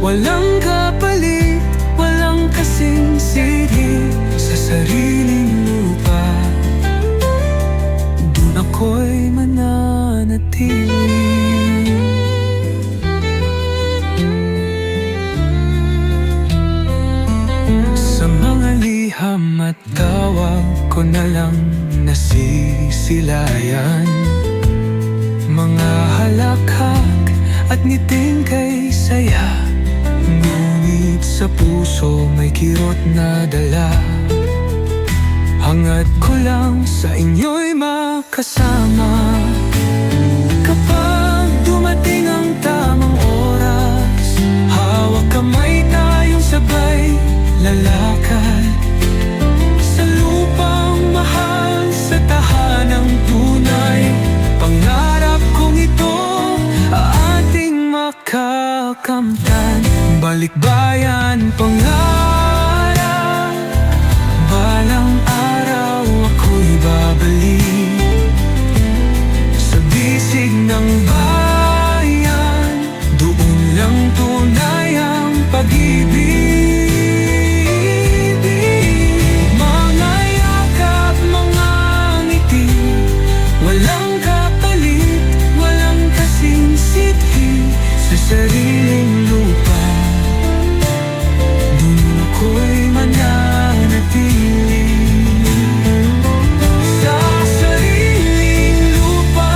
walang kapalit, walang kasing siri. Sa sariling lupa, doon ako'y mananatili. Sa mga liham at tawag ko na lang nasisilayan. Mga halakhak at ngiting kay saya, ngunit sa puso may kirot na dala. Hangad ko lang sa inyo'y makasama. Kapag dumating ang tamang oras, hawak kamay tayong sabay lalakad sa lupang mahal, sa tahanang tunay. Pangarap kong ito ating makakamtan. Balikbayan pangarap, balang araw ako'y babalik sa bisig ng bayan. Doon lang tunay ang pag-ibig. Mga yakap, mga ngiti, walang kapalit, walang kasing sithi. Sa sariling lupa, doon ako'y mananatili. Sa sariling lupa,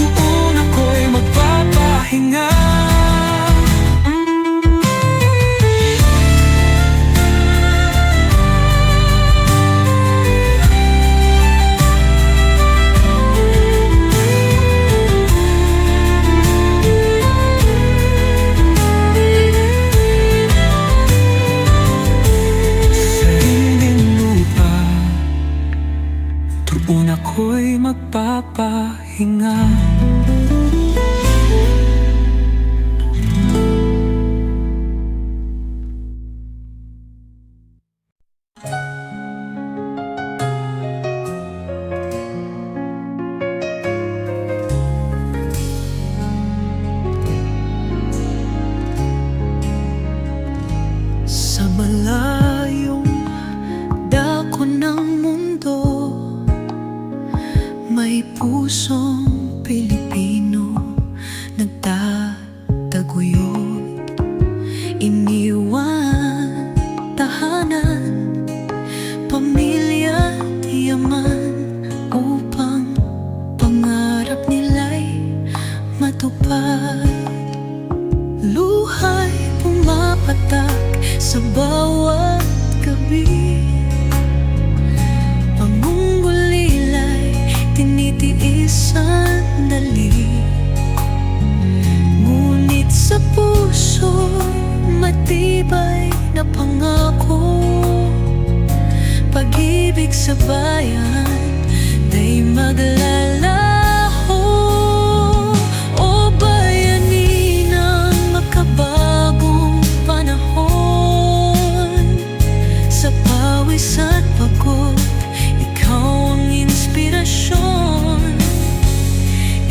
doon ako'y magpapahinga. Doon ako'y magpapahinga. Sa malayong dako ng mundo, may pusong Pilipino nagtataguyod. Iniwan tahanan, pamilya at yaman, upang pangarap nila'y matupad. Luhay pumapatak sa bawat gabi, tinitiis sandali. Ngunit sa puso, matibay na pangako. Pag-ibig sa bayan, ta'y maglalaho. O bayani ng makabagong panahon, sa pawis at pagod, ikaw ang inspirasyon.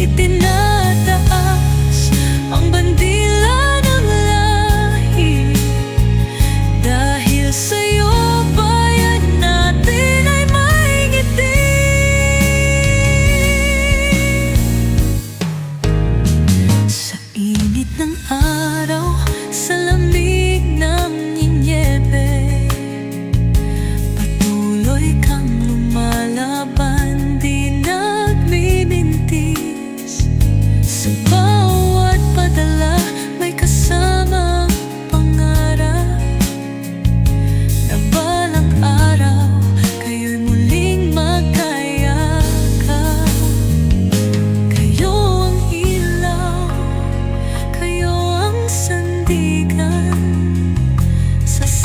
Itinataas ang bandila ng lahi, dahil sa'yo bayan natin ay may ngiti.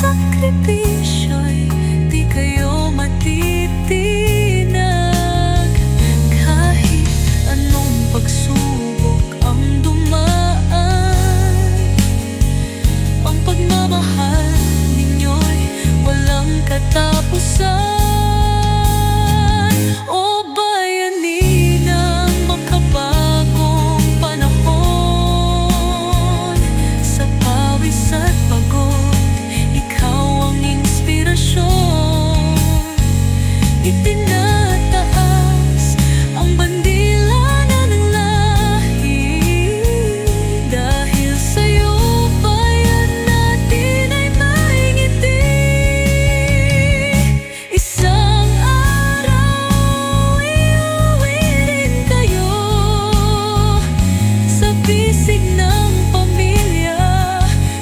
sakripisyo'y di kayo matitinag. Kahit anong pagsubok ang dumaan, ang pagmamahal ninyo'y walang katapusan. O bayani ng makabagong panahon, sa pawis at pagod, ikaw ang inspirasyon. Itinataas ang bandila na ng lahi, dahil sa'yo bayan natin ay maingiti. Isang araw iuwi rin kayo sa bisig ng pamilya,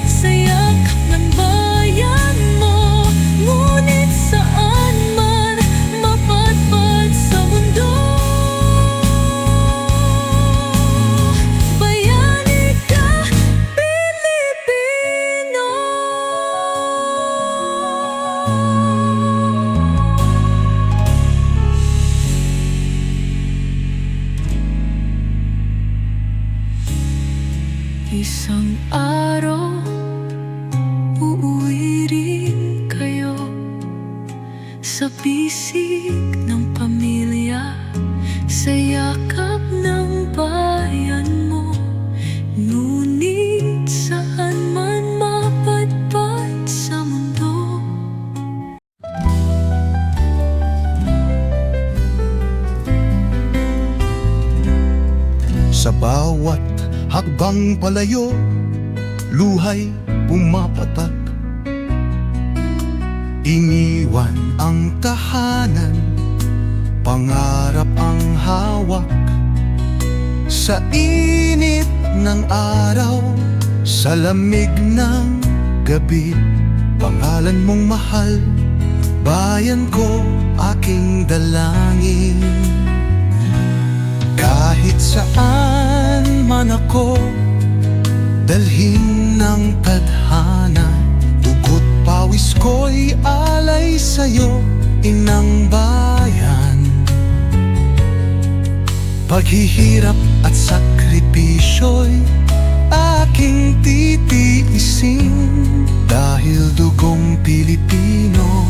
sa yakap ng bayan mo. Ngunit saan man mapadpad sa mundo, bayani ka, Pilipino. Isang araw, uuwi rin kayo sa bisig ng pamilya, sa yakap ng bayan mo. Ngunit saan man mapadpad sa mundo, Sa bawat hakbang palayo, luhay pumapatak. Iniwan ang tahanan, pangarap ang hawak. Sa init ng araw, sa lamig ng gabi, pangalan mong mahal, bayan ko, aking dalangin. Kahit saan man ako, dalhin ng tadhana, dugo't pawis ko'y alay sa'yo, inang bayan. Paghihirap at sakripisyo'y aking titiisin, dahil dugong Pilipino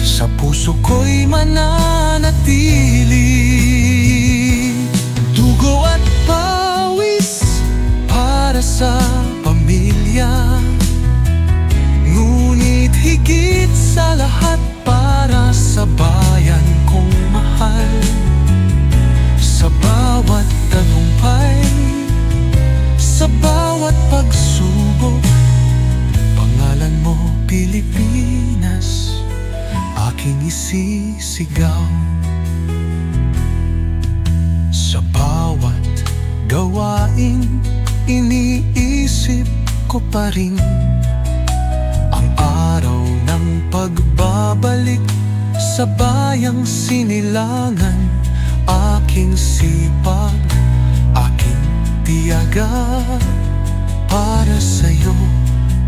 sa puso ko'y mananatili. Dugo at pawis para sa pamilya, ngunit higit sa lahat para sa bayan kong mahal. Sa bawat tagumpay, sa bawat pagsubok, pangalan mo Pilipinas, aking isisigaw. Sa bawat gawain, iniisip ko pa rin ang araw ng pagbabalik sa bayang sinilangan. Aking sipag, aking tiyaga, para sa'yo,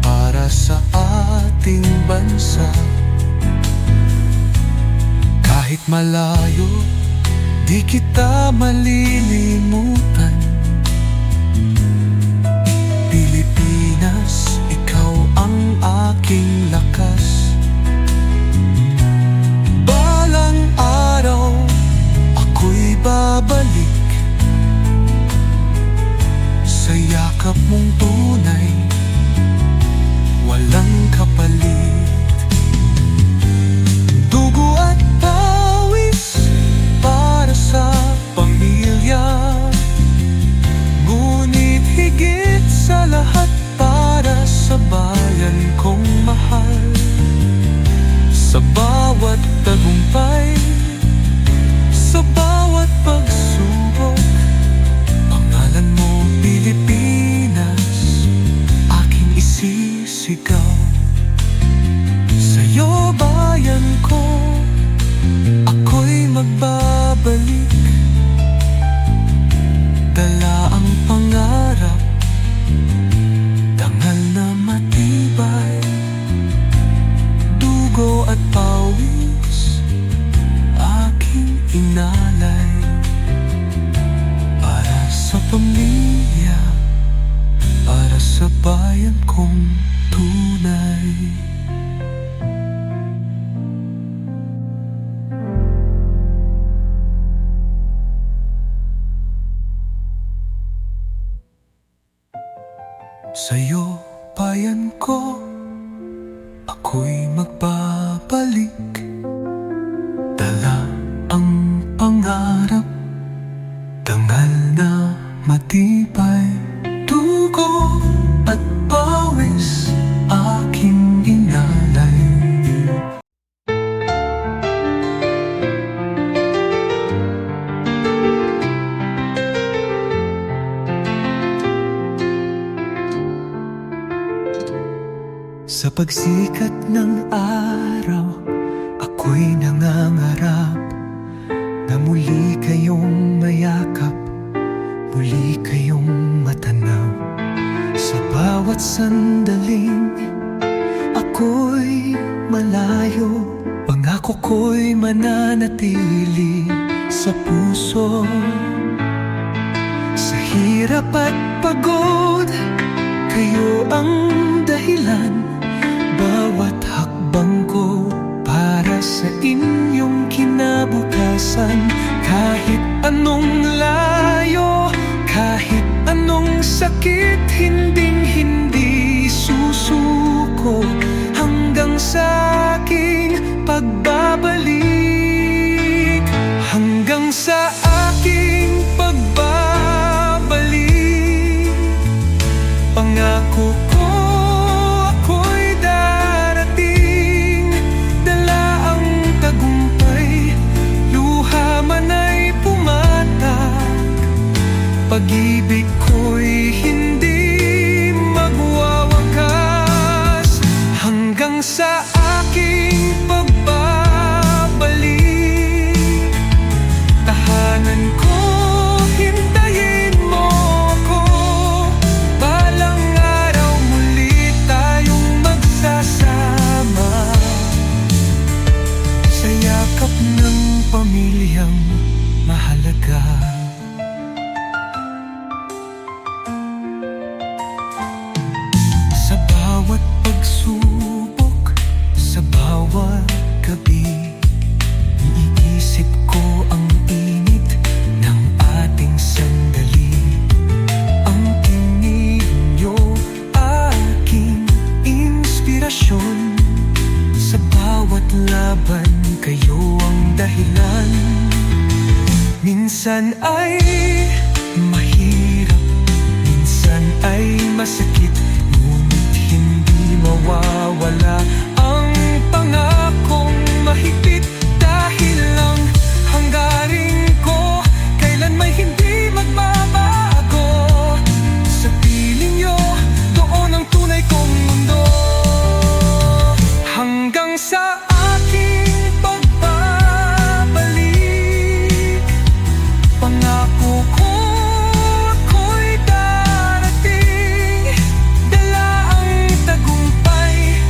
para sa ating bansa. Kahit malayo, di kita malilimutan. Pilipinas, ikaw ang aking lakas. Balang araw, ako'y babalik sa yakap mong tunay, walang kapalit. Dugo at pawis para sa pamilya, ngunit higit sa lahat para sa bayan kong mahal. Sa bawat tagumpay, sa bawat pagsubok, pangalan mo Pilipinas, aking isisigaw. Sa'yo bayan ko, ako'y magbabalik, dala ang pangarap, dangal na matibay. ako'y magbabalik. Dala ang pangarap, dangal na matibay, dugo at pawis aking inalay. Sa pagsikat ng araw, ako'y nangangarap na muli kayong mayakap, muli kayong matanaw. Sa bawat sandaling ako'y malayo, pangako ko'y mananatili sa puso. Sa hirap at pagod, kayo ang dahilan. Bawat hakbang ko para sa inyong kinabukasan. Kahit anong layo, kahit anong sakit, hinding-hindi susuko hanggang sa aking pagbabalik. Hanggang sa aking pagbabalik, pangako ko ako'y darating. Dala ang tagumpay, luha man ay pumatak. Pag-ibig ko'y hindi magwawakas. Hanggang sa aking pagbabalik, tahanan ko, hintayin mo ako. Balang araw muli tayong magsasama sa yakap ng pamilyang mahalaga. Sa bawat pagsubok, sa bawat gabi, iniisip ko ang init ng ating sandali. Ang tinig niyo, aking inspirasyon. Sa bawat laban, kayo ang dahilan. Minsan ay mahirap, minsan ay masakit, ngunit hindi mawawala ang pangakong mahigpit. Dahil lang hanggarin ko, kailan may hindi magbabago. Sa piling nyo, doon ang tunay kong mundo. Hanggang sa aking pagbabalik, pangako ko ako'y darating. Dala ang tagumpay,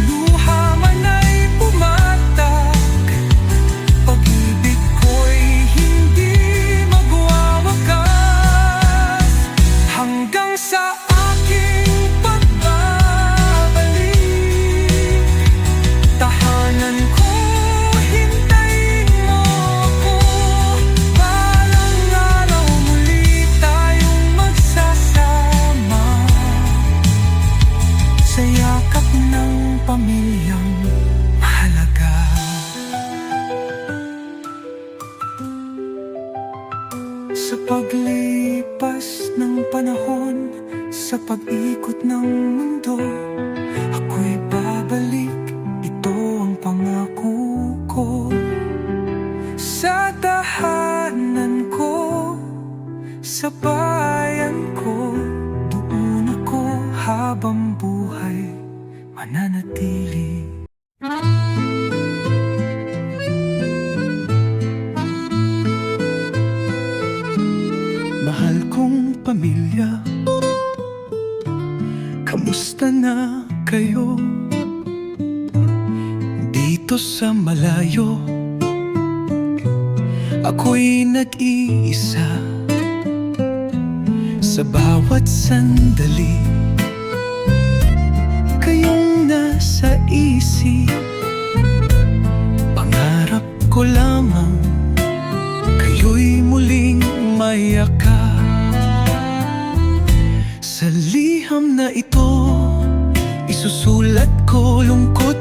luha man ay pumatak. Pag-ibig ko'y hindi magwawakas. Hanggang sa aking pagbabalik, tahanan ko, hintayin mo ako. Balang araw muli tayong magsasama sa yakap ng pamilyang mahalaga. Sa paglipas ng panahon, sa pag-ikot ng mundo, ako'y babalik. Ito ang pangako ko. Sa tahanan ko, sa bayan ko, doon ako habang buhay mananatili. Mahal kong pamilya, kamusta na kayo? Dito sa malayo, ako'y nag-iisa. Sa bawat sandali, kayong nasa isip. Pangarap ko lamang, kayo'y muling mayakap. Sa liham na ito, isusulat ko lungkot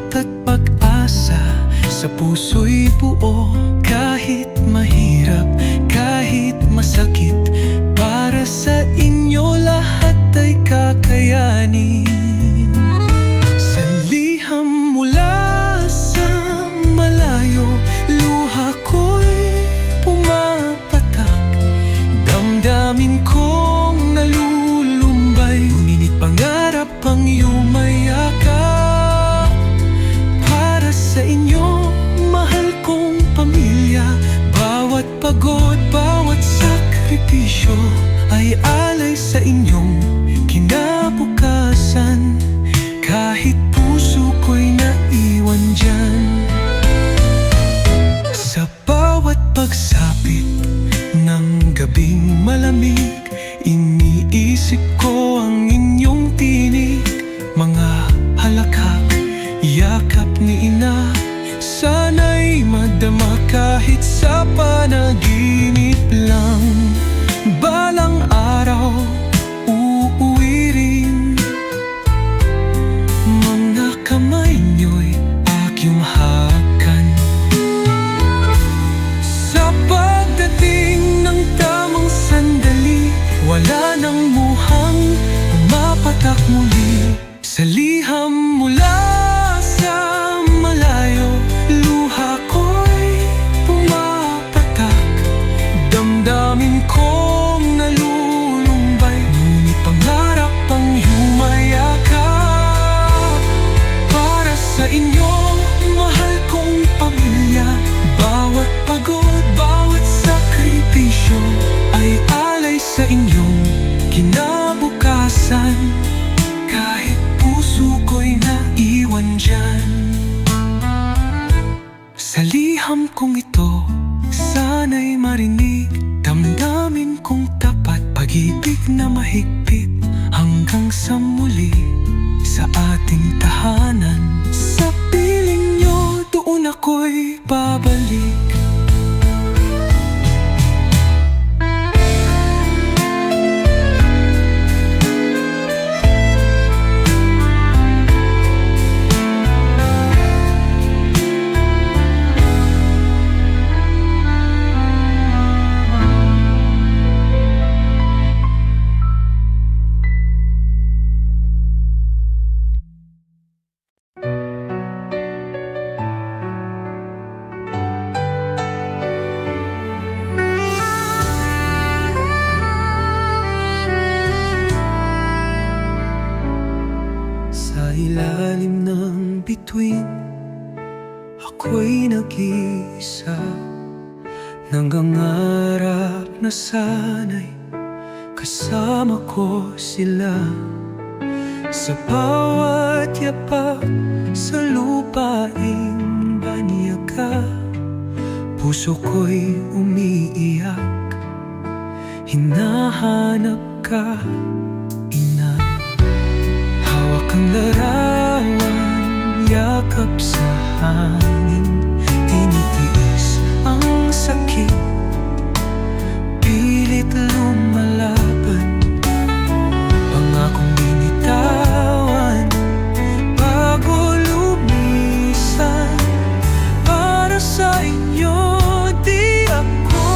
yakap ni ina. Sana'y madama kahit sa panaginip lang. Balang araw, uuwi rin. Mga kamay niyo'y aking hakan. Sa pagdating ng tamang sandali, wala nang muhang umapatak muli. Sa liham mula sa malayo, luha ko'y pumapatak. Damdamin kong nalulumbay, ngunit pangarap ang humayakap. Para sa inyo, mahal kong pamilya, bawat pagod, bawat sakripisyo ay alay sa inyong kinabukasan. Kahit puso ko'y naiwan dyan. Sa liham kong ito, sana'y marinig. Damdamin kong tapat, pag-ibig na mahigpit. Hanggang sa muli, sa ating tahanan. Sa piling nyo, doon ako'y babalik. Sa ilalim ng bituin, ako'y nag-iisa. Nangangarap na sana'y kasama ko sila. Sa bawat yapak sa lupaing banyaga, puso ko'y umiiyak. Hinahanap ka, ina. Hawak ang larawan, yakap sa hangin. Tinitiis ang sakit, pilit lumalaban. Pangakong binitawan, bago lumisan. Para sa inyo, di ako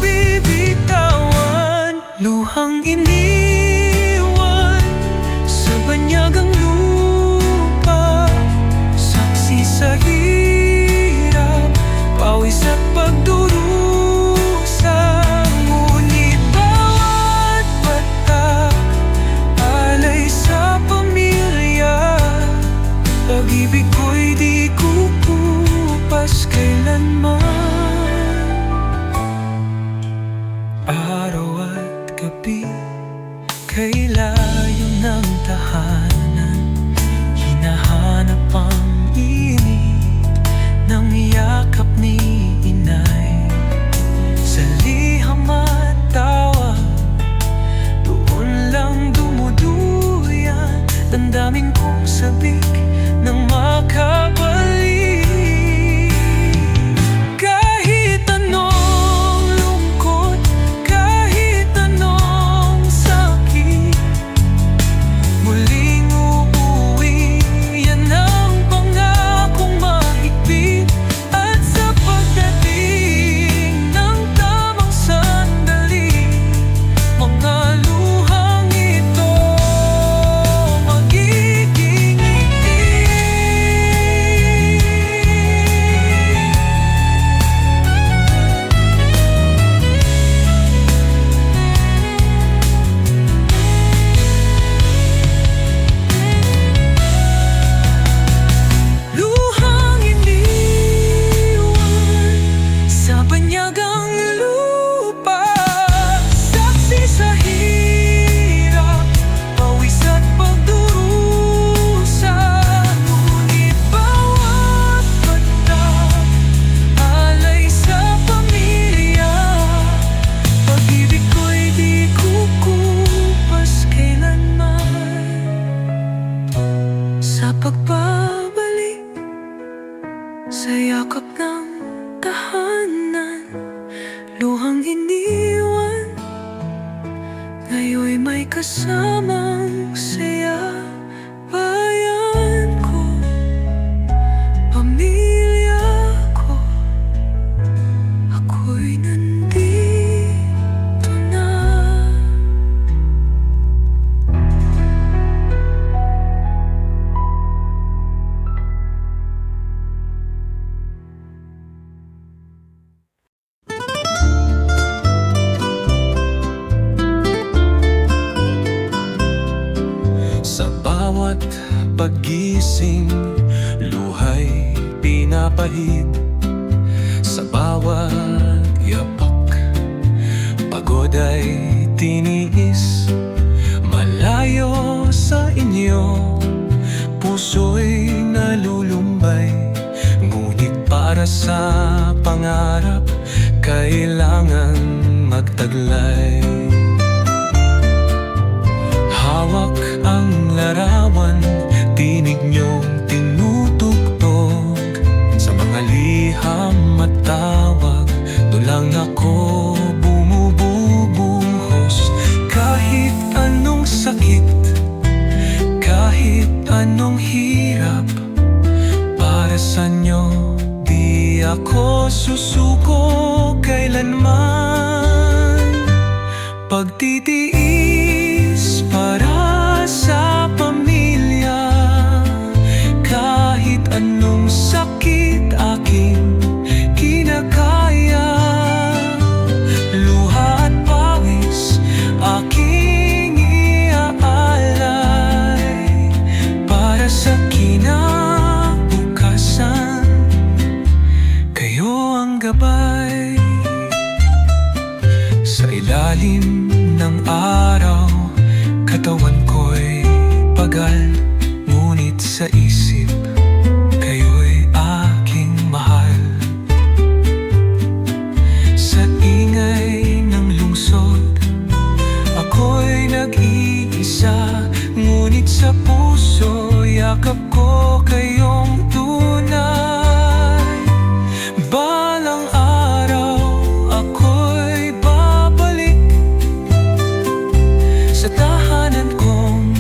bibitawan. Luhang iniwan sa banyagang lupa, saksi sa hirap, pawis at pagdurusa. Ngunit bawat patak, alay sa pamilya. Pag-ibig ko'y di kukupas kailanman. Araw at gabi, kay layo ng tahanan, hinahanap ang init ng yakap ni inay. Sa liham at tawa, doon lang dumuduyan. Damdamin kong sabik ng makabalik. Kahit anong lungkot, kahit anong sakit, muling Sa yakap ng tahanan, luhang iniwan, ngayon'y may kasamang saya. Bayan ko, pamilya ko, ako'y nandito na. Sa bawat paggising, luha'y pinapahid. Sa bawat yapak, pagod ay tiniis. Malayo sa inyo, puso'y nalulumbay. Ngunit para sa pangarap, kailangan magtaglay. Hawak ang larawan, tinig niyong tinutugtog. Sa mga liham at tawag, doon lang ako bumububuhos. Kahit anong sakit, kahit anong hirap, para sa inyo di ako susuko kailanman. Pagtitiis para sa pamilya, kahit anong sakit aking kinakaya. Luha at pawis aking iaalay para sa kinabukasan. Kayo ang gabay. Sa ilalim ng araw, katawan ko'y pagal, ngunit sa isip, kayo'y aking mahal. Sa ingay ng lungsod, ako'y nag-iisa, ngunit sa puso, yakap ko kayong tunay. Balang araw, ako'y babalik sa tahanan kong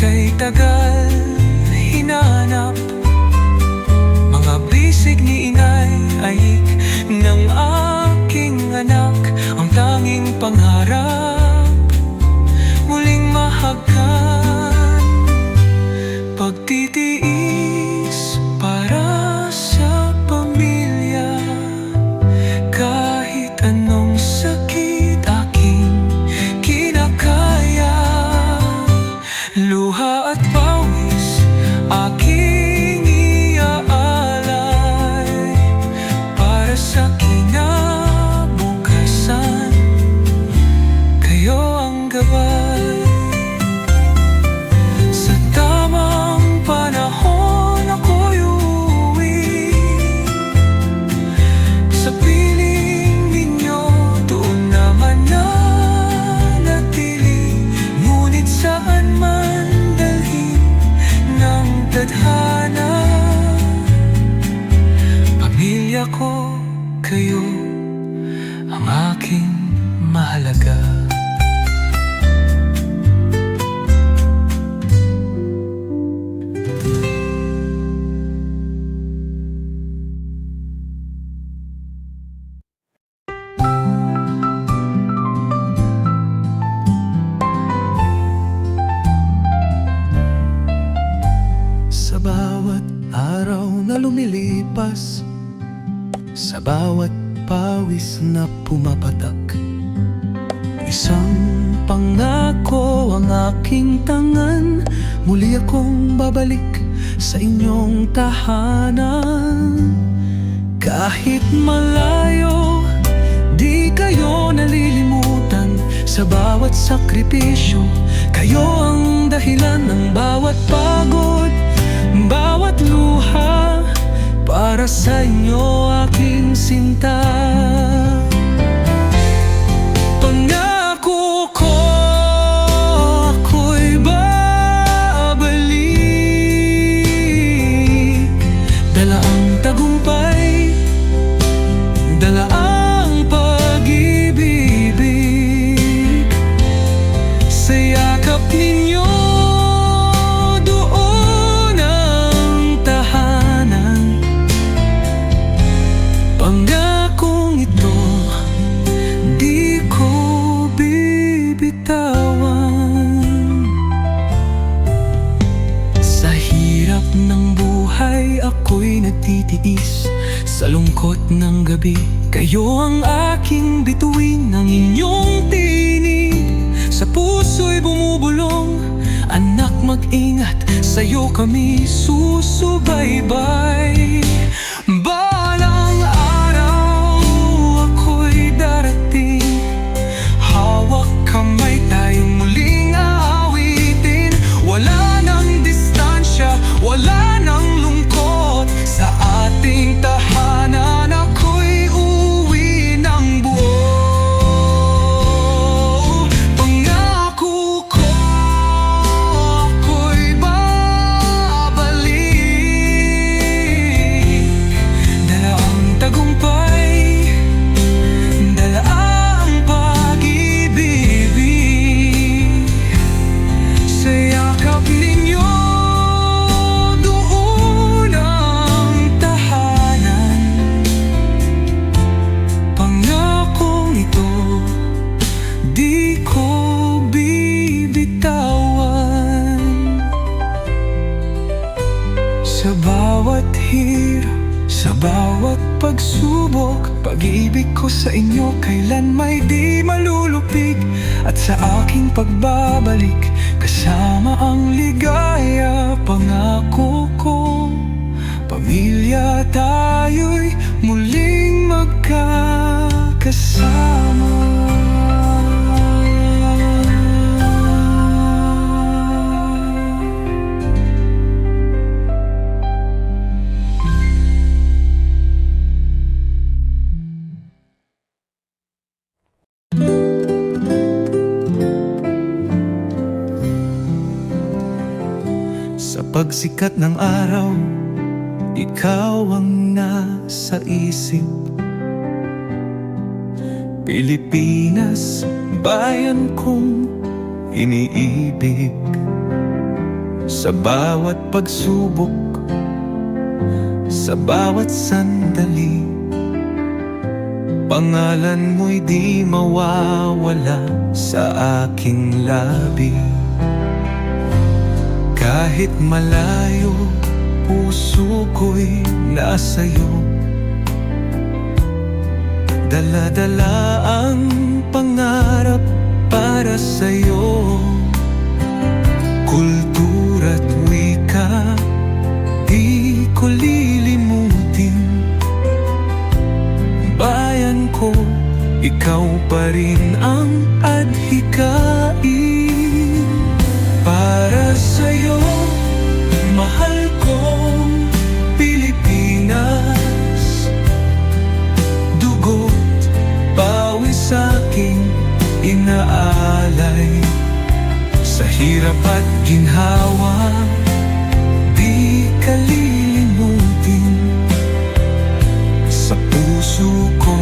kay tagal hinanap. Mga bisig ni inay, ayik ng aking anak, ang tanging pangarap muling mahagkan. Pagtitiis para sa pamilya, kahit anong sakit aking kinakaya. Luha at pawis aking iaalay para sa kinabukasan. Kayo ang gabay. Sa tamang panahon ako'y uuwi. Sa piling ninyo doon naman nanatili. Ngunit saan man dalhin ng tadhana, pamilya ko, kayo ang aking mahalaga. Sa bawat araw na lumilipas, sa bawat pawis na pumapatak, isang pangako ang aking tangan. Muli akong babalik sa inyong tahanan. Kahit malayo, di kayo nalilimutan. Sa bawat sakripisyo, kayo ang dahilan ng bawat pagod, bawat luha. Para sa inyo aking sinta. Pangako ko, ako'y babalik, dala ang tagumpay ako'y nagtitiis sa lungkot ng gabi. Kayo ang aking bituin, ng inyong tinig sa puso'y bumubulong. Anak, mag-ingat, sa'yo kami susubaybay. Balang araw ako'y darating, hawak kamay tayong muling aawitin. Wala nang distansya, wala nang lungkot, sa ating tahanan ako'y uwi ng buo. Pangako ko, ako'y babalik, dala ang tagumpay, dala ang pag-ibig. Sa yakap ninyo doon ang tahanan. Pangakong ito di ko bibitawan. Sa bawat hirap, sa bawat pagsubok, pag-ibig ko sa inyo kailan may di malulupig. At sa aking pagbabalik, kasama ang ligaya. Pangako ko, pamilya tayo'y muling magkakasama. Sa pagsikat ng araw, ikaw ang nasa isip. Pilipinas, bayan kong iniibig. Sa bawat pagsubok, sa bawat sandali, pangalan mo'y di mawawala sa aking labi. Kahit malayo, puso ko'y nasa'yo. Dala-dala ang pangarap para sa'yo. Kultura't wika, di ko lilimutin. Bayan ko, ikaw pa rin ang adhikain. Para sa'yo, mahal kong Pilipinas, dugo't pawis aking inaalay. Sa hirap at ginhawa, di ka lilimutin. Sa puso ko,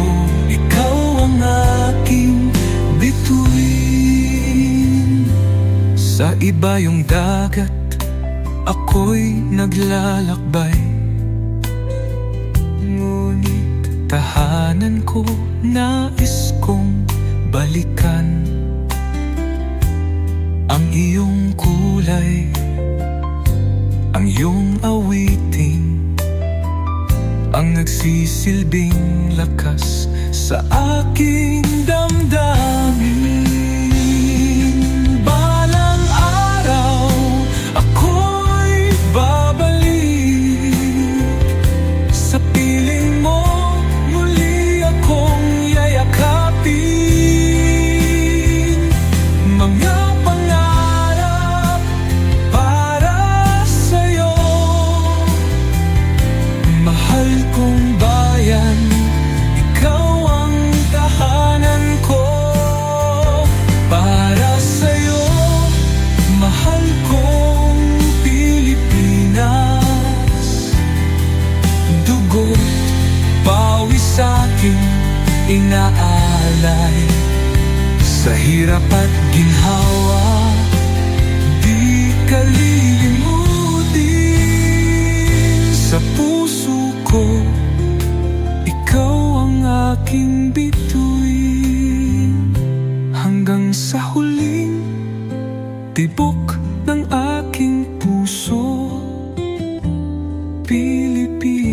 ikaw ang aking bituin. Sa iba yung dagat, ako'y naglalakbay. Ngunit tahanan ko, nais kong balikan. Ang iyong kulay, ang iyong awiting, ang nagsisilbing lakas sa aking damdamin. Balang araw, ako'y babalik. Sa piling mo, muli akong yayakapin. Mga pangarap para sa'yo, mahal kong bayan, ikaw ang tahanan ko. Para sa'yo, mahal kong Pilipinas, dugo't pawis aking inaalay. Sa hirap at ginhawa, di ka lilimutin. Sa puso ko, ikaw ang aking bituin. Hanggang sa huling tibok ng aking puso, Pilipinas.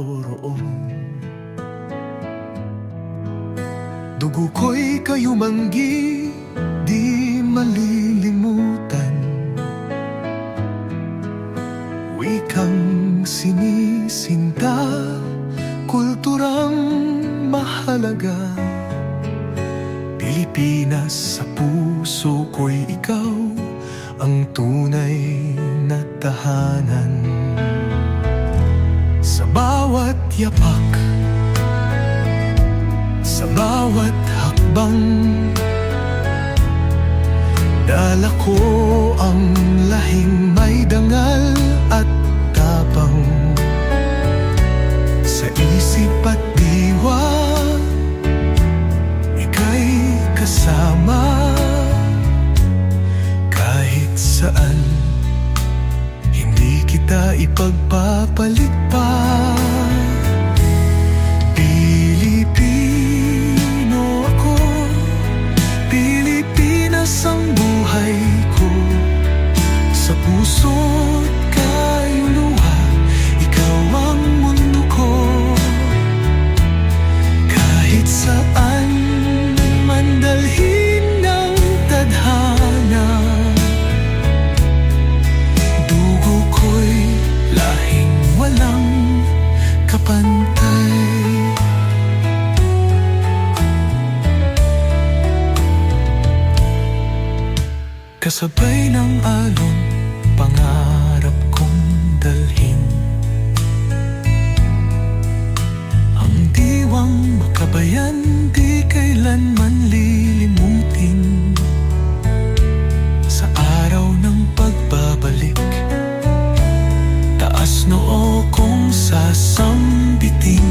naroroon. Dugo ko'y kayumanggi, di malilimutan. Wikang sinisinta, kulturang mahalaga. Pilipinas, sa puso ko'y ikaw ang tunay na tahanan. Sa bawat yapak, sa bawat hakbang, dala ko ang lahing may dangal at tapang. Sa isip at diwa, ika'y kasama. Kahit saan, hindi kita ipagpapalit pa. Pilipino ako, Pilipinas ang buhay ko. Sa puso't kaluluwa, ikaw ang mundo ko. Kahit saan man dalhin ng tadhana, dugo ko'y lahing walang kapantay. Kasabay ng alon, pangarap kong dalhin ang diwang makabayan, di kailanman lilimutin. Sa araw ng pagbabalik, taas noo kong sasambitin.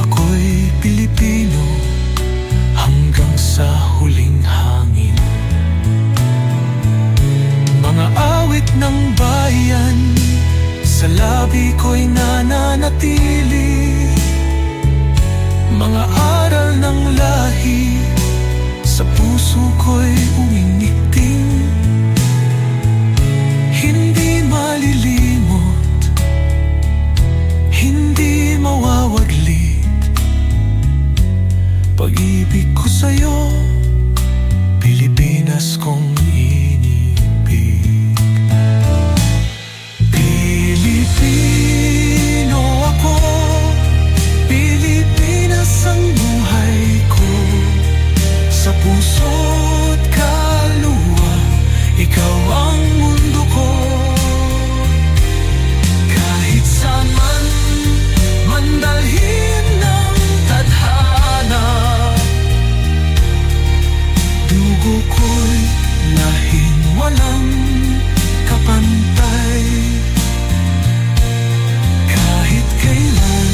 Ako'y Pilipino hanggang sa huling hangin. Mga awit ng bayan, sa labi ko'y nananatili. Mga aral ng lahi, sa puso ko'y umingiting. Hindi malilimot, hindi mawawaglit. Pag-ibig ko sa'yo, Pilipinas kong inibig. Pilipino ako, Pilipinas ang buhay ko. Sa puso't kaluluwa, ikaw ang mundo ko. Kahit saan man mandalhin ng tadhana, dugo ko'y lahing walang kapantay. Kahit kailan,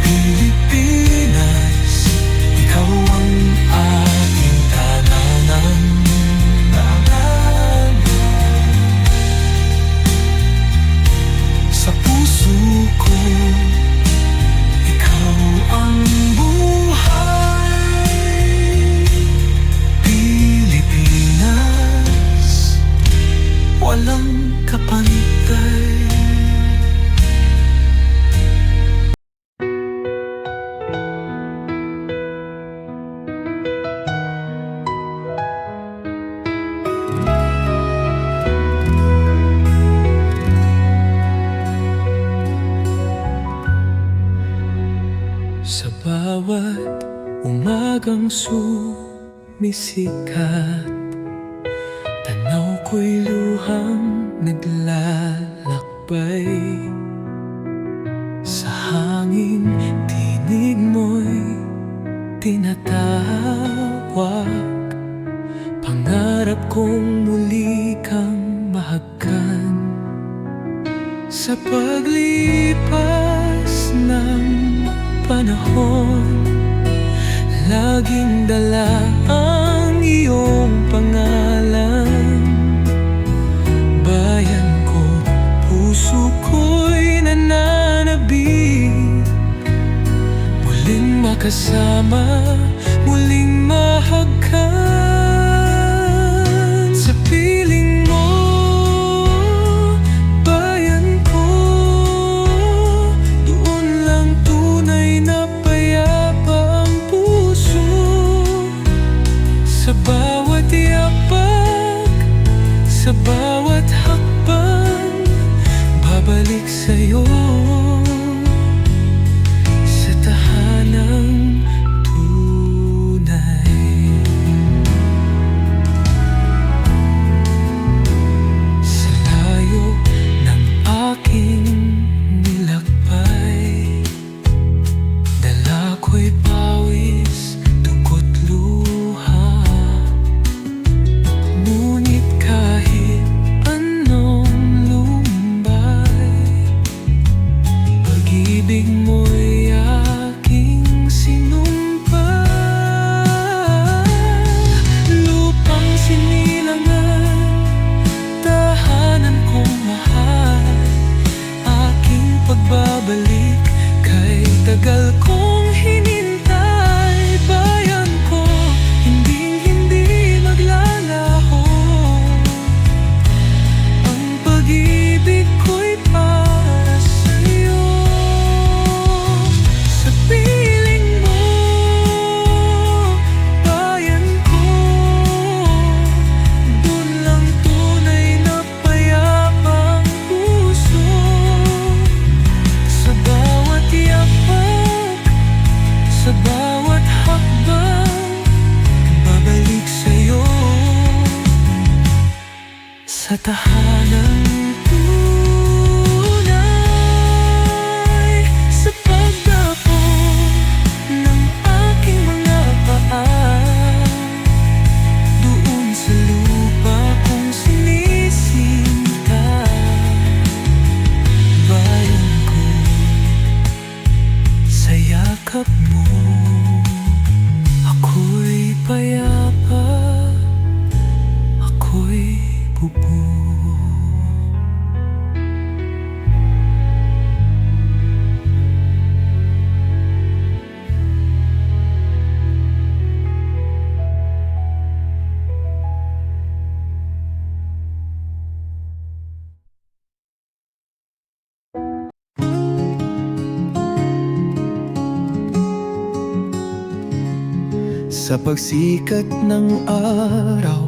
Pilipinas, ikaw ang aking tahanan. Sa puso ko, ikaw ang buhay. Pilipinas, walang kapantay. Sa bawat umagang sumisikat, tanaw ko'y luhang naglalakbay. Sa hangin, tinig mo'y tinatawag. Pangarap kong muli kang mahagkan. Sa paglipas ng panahon, laging dala ang iyong pangalan. Bayan ko, puso ko'y nananabik. Muling makasama, muling mahagkan. 'Sa piling mo, bayan ko, pagbabalik kay tagal kong hinintay. Bayan ko, hindi maglalaho. Ang pag-ibig ko'y para sa'yo. Sa piling mo, bayan ko, dun lang tunay na payapang puso. Sa bawat yapak, sa bawat hakbang, babalik sa'yo. Sa tahanang tunay, sa pagdapo ng aking mga paa, doon sa lupa kong sinisinta. Bayan ko, sa yakap mo, ako'y payapa, ako'y bubuo. Sa pagsikat ng araw,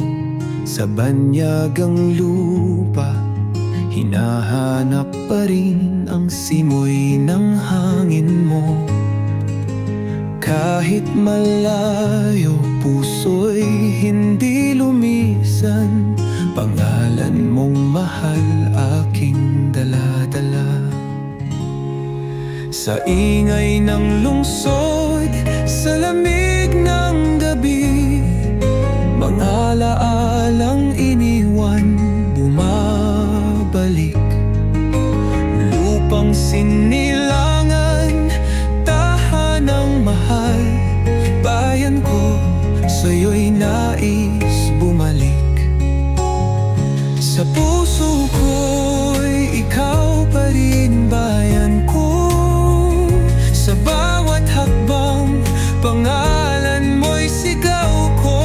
sa banyagang lupa, hinahanap pa rin ang simoy ng hangin mo. Kahit malayo, puso'y hindi lumisan. Pangalan mong mahal, aking dala-dala. Sa ingay ng lungsod, sa lamig ng gabi, mga alaalang iniwan, bumabalik. Lupang sinilangan, tahanang mahal, bayan ko, sa'yo'y nais bumalik. Sa puso ko'y ikaw pa rin, bayan ko. Sa bawat hakbang, pangalan mo'y sigaw ko.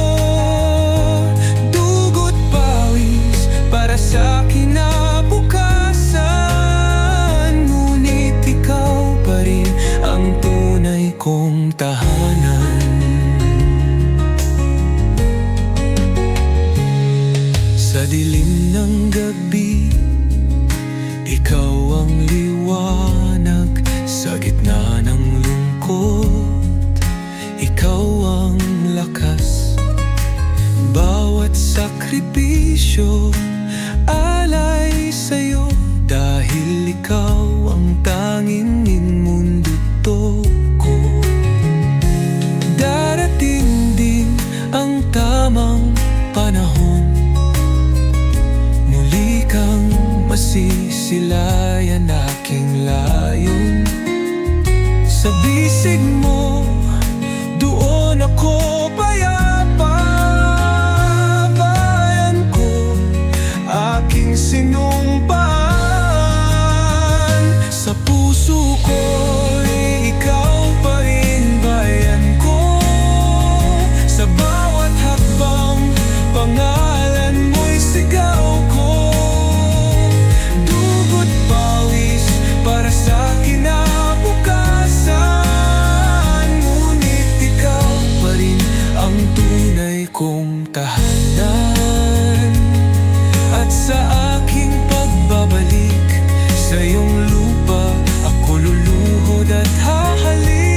Dugo't pawis para sa kinabukasan, ngunit ikaw pa rin ang tunay kong tahanan. Sa dilim ng gabi, ikaw ang liwanag. Sa gitna ng lungkot, ikaw ang lakas. Bawat sakripisyo, alay sa'yo, dahil ikaw ang tanging inmunduto ko. Darating din ang tamang panahon, muli kang masisilayan aking layon. Sa bisig mo, doon ako payapa, bayan ko, aking sinumpaan. Sa puso ko'y ikaw pa rin, bayan ko. Sa bawat hakbang, pangalan mo'y sigaw ko. Dugo't pawis para sa kinabukasan, ngunit ikaw pa rin ang tunay kong tahanan. At sa aking pagbabalik sa iyong lupa, ako luluhod at hahalik.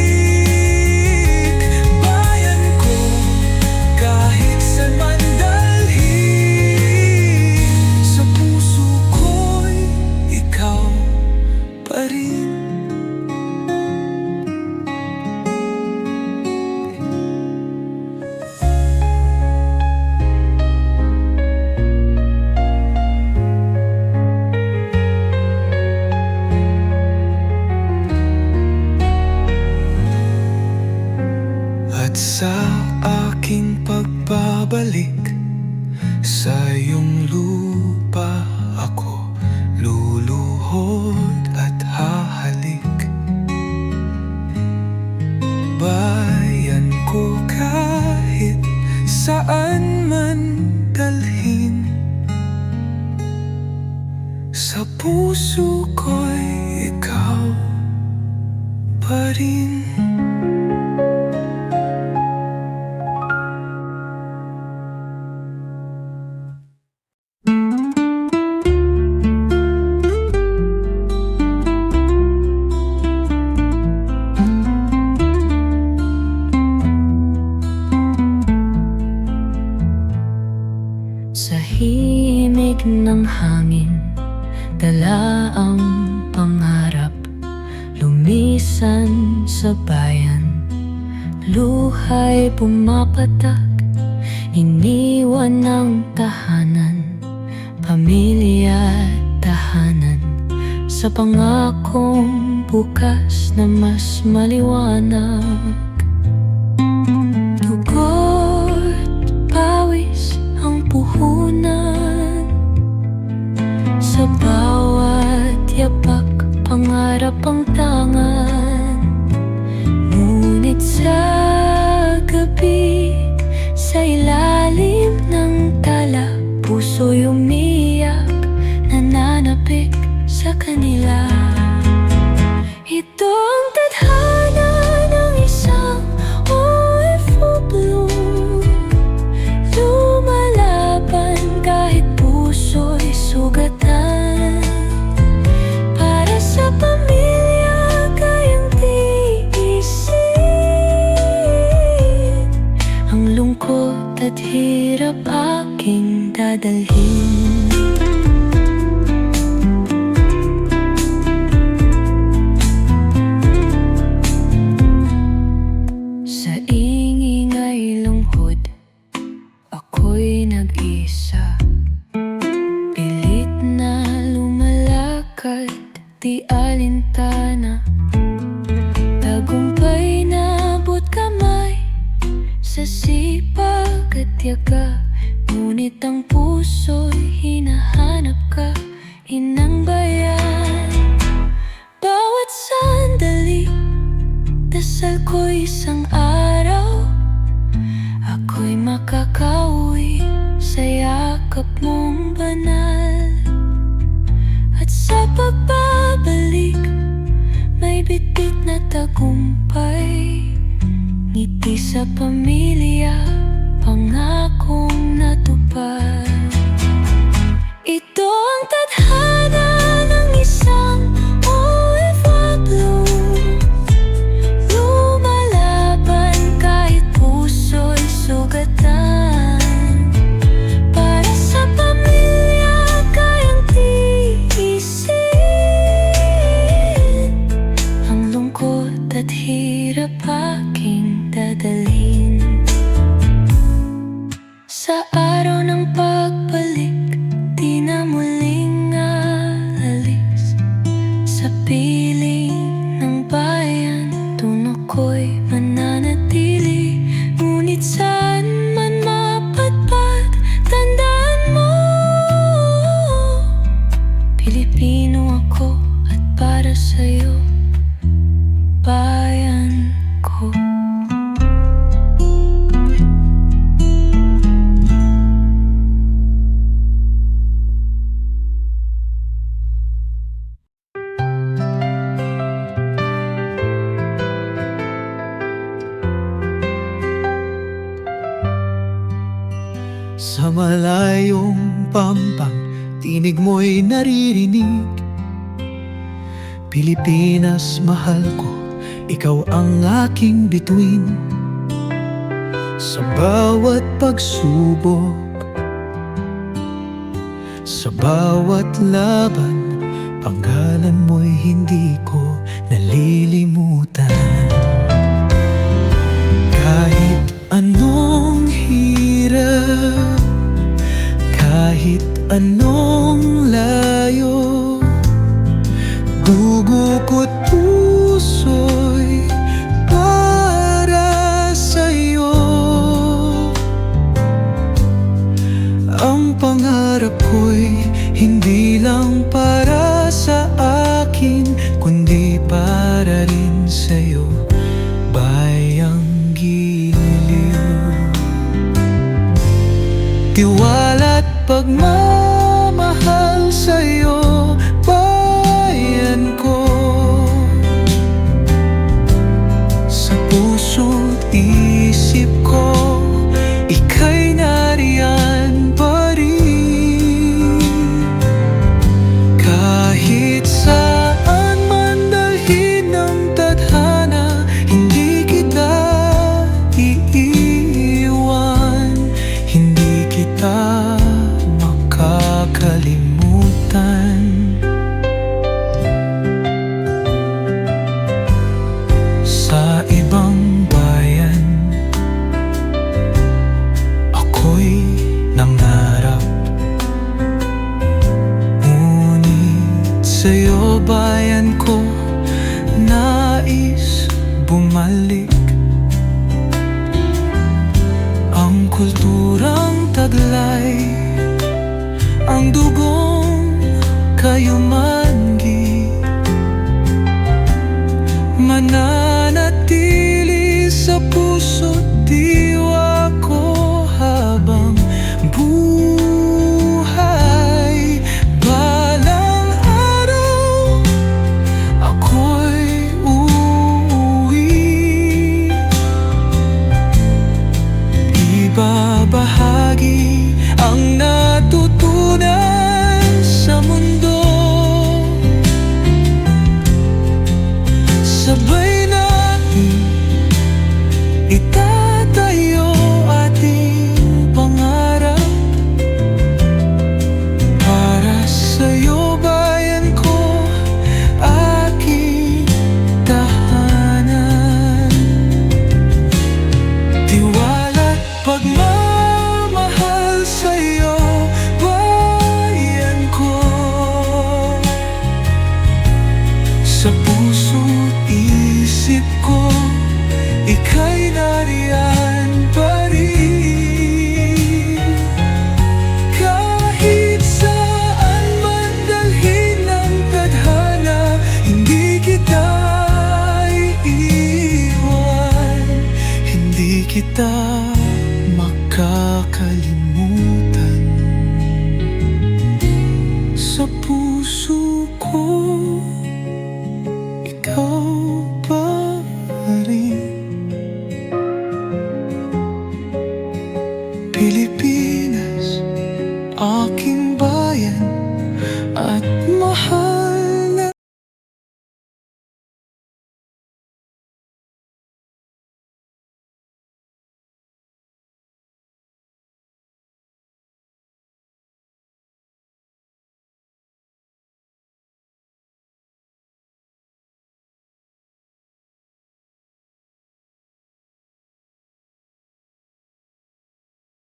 Bayan ko, kahit saan man dalhin, sa puso ko'y ikaw pa rin. At sa aking pagbabalik sa iyong lupa, ako luluhod at hahalik. pa rin. Sa himig ng hangin, dala ang pangarap. Lumisan sa bayan, luhay pumapatak. Iniwan ng tahanan, pamilya at tahanan, sa pangakong bukas na mas maliwanag. Dugo't pawis ang puhunan, sa bawat yapak pangarap ang tangan. Ngunit sa gabi, sa ilalim ng tala, puso'y umiyak, nananapik sa kanila. Ito ang tadhana ng isang OFW, lumalaban kahit puso'y sugatan. Para sa pamilya kayang tiisin, ang lungkot at hirap aking dadalhin. Sa ingingay lungkod, ako'y nag-isa, pilit na lumalakad, di alintana. Tagumpay na abot kamay, sa sipag at tiyaga. Ngunit ang puso'y hinahanap ka, inang bayan. Bawat sandali, dasal ko'y isang araw, ako'y makakauwi sa yakap mong banal. At sa pagbabalik, may bitbit na tagumpay, ngiti sa pamilya, pangakong natupad. Ito ang tadhana ng isang OFW, lumalaban kahit puso'y sugatan. Para sa pamilya kayang tiisin, ang lungkot at hirap aking dadalhin. Sa araw ng pagbalik, di na muling aalis. Sa piling ng bayan, dun ako'y mananatili. Ngunit saan man mapadpad, tandaan mo, Pilipino ako at para sa'yo, bayan ko. Sa malayong pampang, tinig mo'y naririnig. Pilipinas, mahal ko, ikaw ang aking bituin. Sa bawat pagsubok, sa bawat laban, pangalan mo'y hindi ko nalilimutan. Kahit anong hirap, kahit anong layo, dugo ko't puso'y para sa'yo. Ang pangarap ko'y hindi lang para sa akin, kundi para rin sa'yo, bayang giliw. Tiwala't pagmamahal sa'yo, bayan ko. bumalik. Ang kulturang taglay, ang dugong kayumanggi, mananatili sa puso't diwa ko habang buhay. Balang araw ako'y uuwi, ibabahagi ang natutunan sa mundo. Sabay natin itatayo ating pangarap. Para sa'yo bayan ko, aking tahanan. Tiwala't pagmamahal sa'yo, bayan ko. Sa puso't isip ko, ika'y nariyan pa rin. Kahit saan man dalhin ng tadhana, hindi kita iiwan, hindi kita